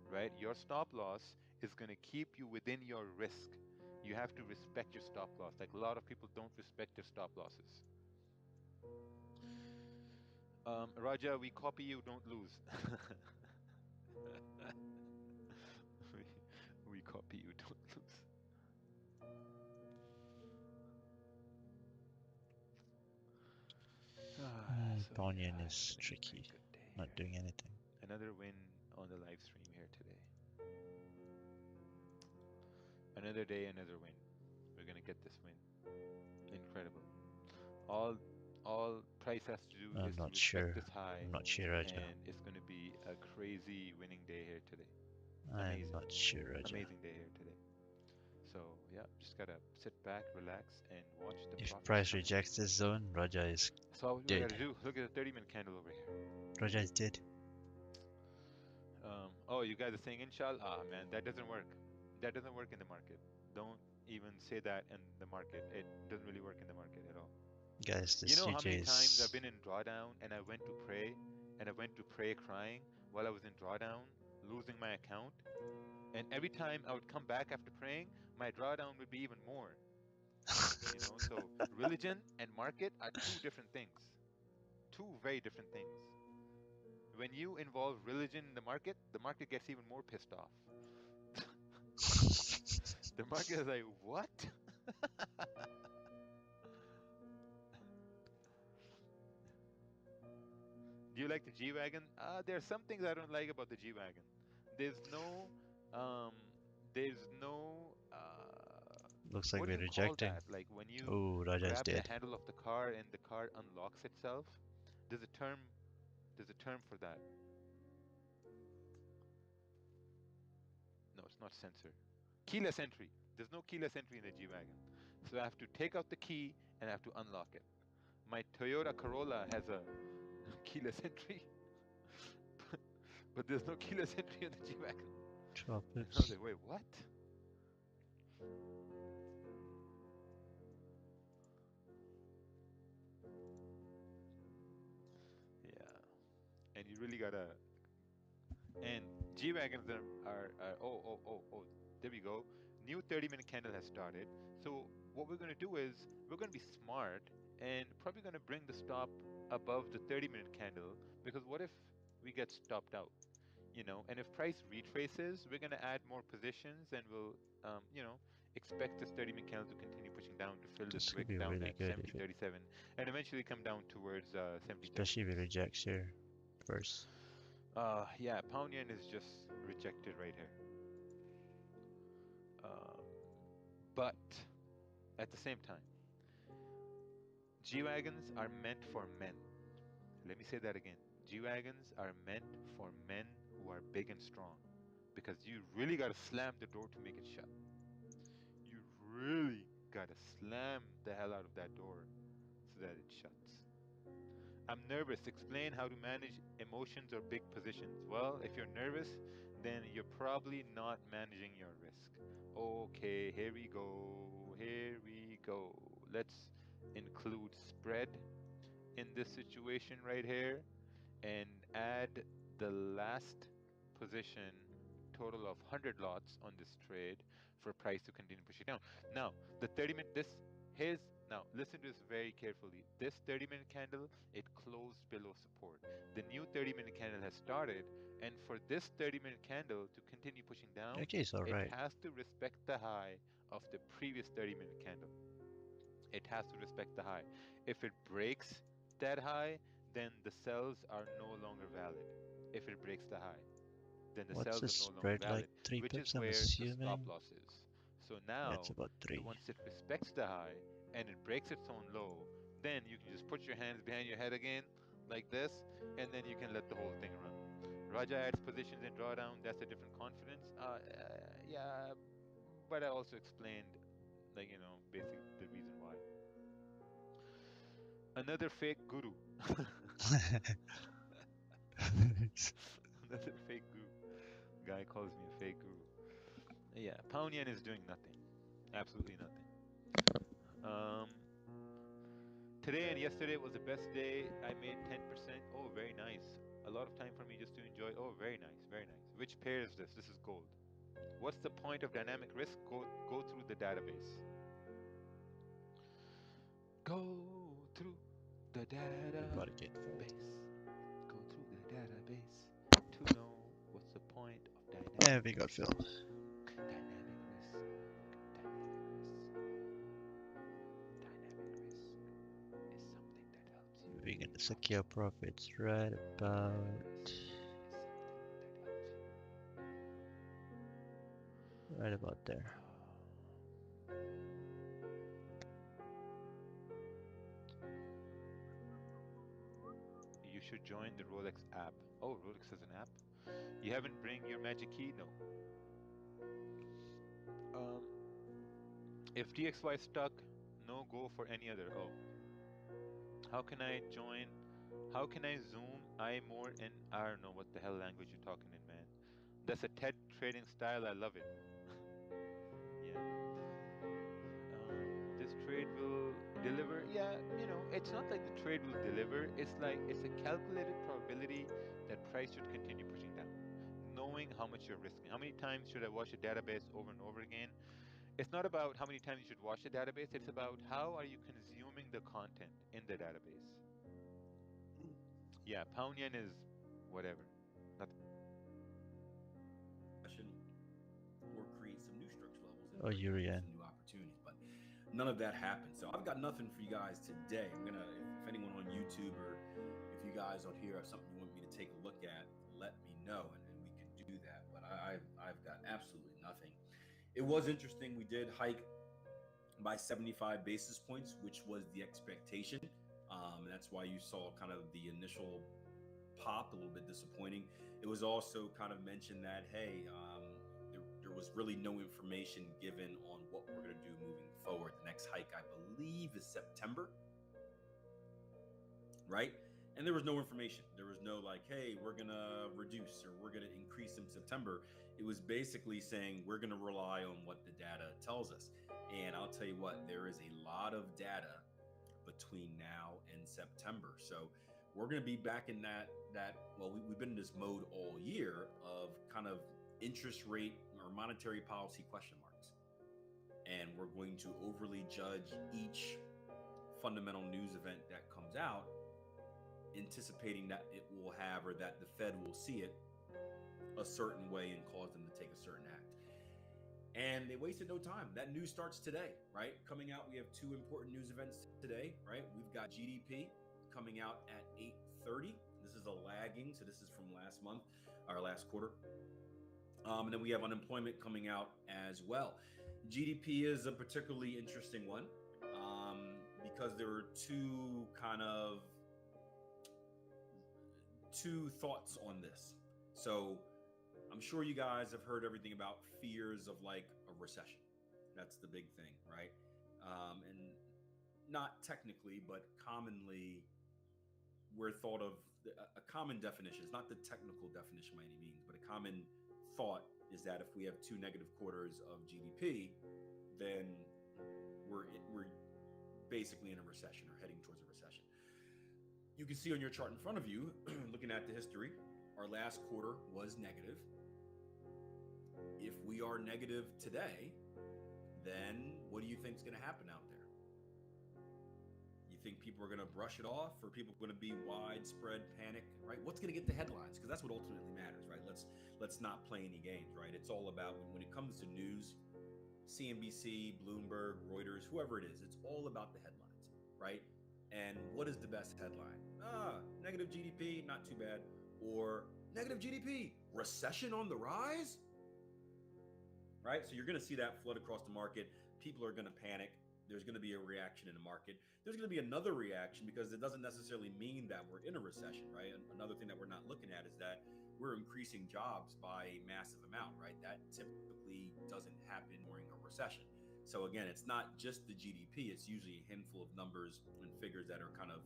right? Your stop loss is going to keep you within your risk. You have to respect your stop loss. Like a lot of people don't respect their stop losses. Raja, we copy you, don't lose. we, we copy you, don't lose. So Pound yeah, yen it's is gonna be a very tricky. good day Not here. doing anything. Another win on the live stream here today. Another day, another win. We're gonna get this win. Incredible. All all price has to do I'm is to not respect sure. this high, I'm not sure, Raja. and it's gonna be a crazy winning day here today. I'm Amazing, not sure, Raja. amazing day here today. So yeah, just gotta sit back, relax, and watch the If profits price come in. rejects this zone, Raja is So what we dead. gotta do? Look at the 30-minute candle over here. Raja is dead. Oh, you guys are saying inshallah? Ah, man, that doesn't work. That doesn't work in the market. Don't even say that in the market. It doesn't really work in the market at all. Guys, You this know how many CJ times I've is... been in drawdown and I went to pray and I went to pray crying while I was in drawdown, losing my account. And every time I would come back after praying, my drawdown would be even more. You know, so religion and market are two different things. Two very different things. When you involve religion in the market gets even more pissed off. The market is like, what? Do you like the G Wagon? There are some things I don't like about the G Wagon. There's no, um, there's no, Looks like what do we're you call rejecting. that? Like when you Oh, Raja is grab the dead. handle of the car and the car unlocks itself. There's a term, there's a term for that. No, it's not sensor. Keyless entry. There's no keyless entry in the G Wagon. So I have to take out the key and I have to unlock it. My Toyota Corolla has a keyless entry, but there's no keyless entry in the G Wagon. 12 And I was pips. like, wait, what? Yeah. And you really gotta. And G Wagons are there we go. New 30-minute candle has started. So what we're gonna do is we're gonna be smart and probably gonna bring the stop above the 30-minute candle, because what if we get stopped out? You know, and if price retraces, we're gonna add more positions and we'll expect this 30-minute candle to continue pushing down to fill this This could wick be down really at good if it... 70.37 and eventually come down towards 70.36. Especially if it rejects here first. Yeah, pound yen is just rejected right here. Um, but at the same time, G wagons are meant for men. Let me say that again. G wagons are meant for men who are big and strong, because you really gotta slam the door to make it shut. You really gotta slam the hell out of that door so that it shuts. I'm nervous. Explain how to manage emotions or big positions. Well, if you're nervous, then you're probably not managing your risk. Okay, here we go. Here we go. Let's include spread in this situation right here and add the last position, total of 100 lots on this trade for price to continue pushing down. Now, the 30-minute, this, his Now, listen to this very carefully. This 30-minute candle, it closed below support. The new 30-minute candle has started, and for this 30-minute candle to continue pushing down, Okay, it's it alright. has to respect the high of the previous 30-minute candle. It has to respect the high. If it breaks that high, then the cells are no longer valid. If it breaks the high, then the What's cells the are no longer spread like? valid, 3 which is pips, I'm where the stop assuming. loss is. So Yeah, it's now, about 3. once it respects the high and it breaks its own low, then you can just put your hands behind your head again, like this, and then you can let the whole thing run. Raja adds positions in drawdown, that's a different confidence. Yeah, but I also explained, like, basically the reason why. Another fake guru. Another fake guru. Guy calls me a fake guru. Yeah, Pound Yen is doing nothing. Absolutely nothing. Um, Today and yesterday was the best day. I made 10%. Oh, very nice. A lot of time for me just to enjoy. Oh, very nice, very nice. Which pair is this? This is gold. What's the point of dynamic risk? Go through the database. Go through the We about to get filled. database. Go through the database to know what's the point of Yeah, dynamic we got risk. filled. Dynamic risk. Dynamic risk. Dynamic risk is something that helps you We're gonna profit. secure profits right Dynamic about risk is something that helps you. there. You should join the Rolex app. Oh, Rolex has an app. You haven't bring your magic key? No. Um, if DXY stuck, no go for any other. Oh, how can I join? How can I zoom? I more and I don't know what the hell language you're talking in, man. That's a TED trading style. I love it. Yeah. This trade will deliver. Yeah, it's not like the trade will deliver. It's like it's a calculated probability that price should continue pushing down, knowing how much you're risking. How many times should I watch a database over and over again? It's not about how many times you should watch the database. It's about how are you consuming the content in the database. Yeah, Pound Yen is whatever. Nothing. Session or create some new structure levels and Oh, bring on Urian. some new opportunities. But none of that happened. So I've got nothing for you guys today. I'm gonna, if anyone on YouTube or if you guys out here have something you want me to take a look at, let me know, and we can do that. But I've got absolutely nothing. It was interesting. We did hike by 75 basis points, which was the expectation. That's why you saw kind of the initial pop, a little bit disappointing. It was also kind of mentioned that, hey, there was really no information given on what we're going to do moving forward. The next hike, I believe, is September, right? And there was no information. There was no like, hey, we're going to reduce or we're going to increase in September. It was basically saying we're going to rely on what the data tells us. And I'll tell you what, there is a lot of data between now and September. So we're going to be back in that well, we've been in this mode all year of kind of interest rate or monetary policy question marks. And we're going to overly judge each fundamental news event that comes out, anticipating that it will have or that the Fed will see it a certain way and cause them to take a certain act. And they wasted no time. That news starts today, right? Coming out, we have two important news events today, right? We've got GDP coming out at 8:30. This is a lagging, so this is from last month, our last quarter. And then we have unemployment coming out as well. GDP is a particularly interesting one because there are two thoughts on this. So I'm sure you guys have heard everything about fears of like a recession. That's the big thing, right? And not technically, but commonly, we're thought of a common definition. It's not the technical definition by any means, but a common thought is that if we have two negative quarters of GDP, then we're basically in a recession or heading towards a recession. You can see on your chart in front of you, looking at the history, our last quarter was negative. If we are negative today, then what do you think is going to happen out there? think people are going to brush it off, or people are going to be widespread panic, right? What's going to get the headlines? Because that's what ultimately matters, right? Let's not play any games, right? It's all about, when it comes to news, CNBC, Bloomberg, Reuters, whoever it is, it's all about the headlines, right? And what is the best headline? Negative GDP, not too bad. Or negative GDP, recession on the rise, right? So you're going to see that flood across the market. People are going to panic. There's going to be a reaction in the market. There's going to be another reaction, because it doesn't necessarily mean that we're in a recession, right? And another thing that we're not looking at is that we're increasing jobs by a massive amount, right? That typically doesn't happen during a recession. So again, it's not just the GDP. It's usually a handful of numbers and figures that are kind of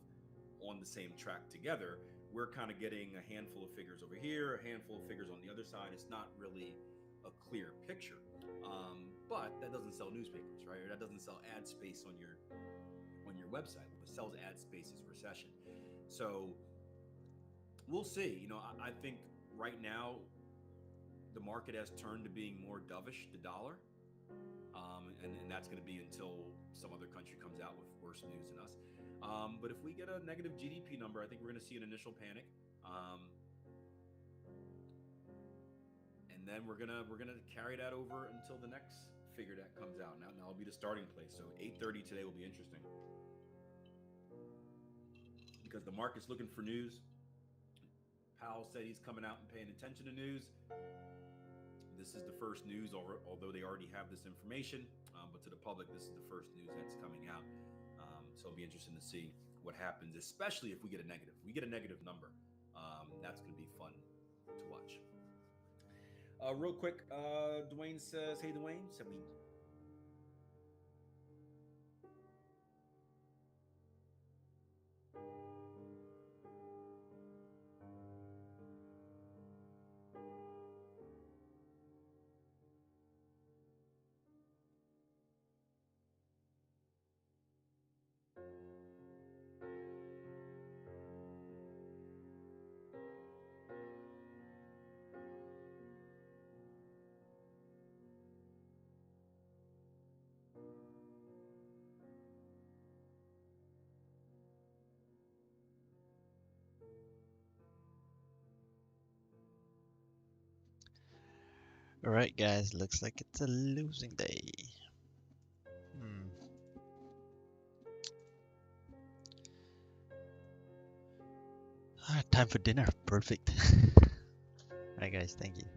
on the same track together. We're kind of getting a handful of figures over here, a handful of figures on the other side. It's not really a clear picture. But that doesn't sell newspapers, right? Or that doesn't sell ad space on your website. What sells ad space is recession. So we'll see. I think right now the market has turned to being more dovish, the dollar. And that's going to be until some other country comes out with worse news than us. But if we get a negative GDP number, I think we're going to see an initial panic. And then we're gonna carry that over until the next figure that comes out. Now will be the starting place. So 8:30 today will be interesting, because the market's looking for news. Powell said he's coming out and paying attention to news. This is the first news, although they already have this information, but to the public, this is the first news that's coming out. So it'll be interesting to see what happens, especially if we get a negative. If we get a negative number, that's going to be fun to watch. Real quick, Dwayne says, hey, Dwayne, said we Alright guys, looks like it's a losing day. Time for dinner. Perfect. Alright guys, thank you.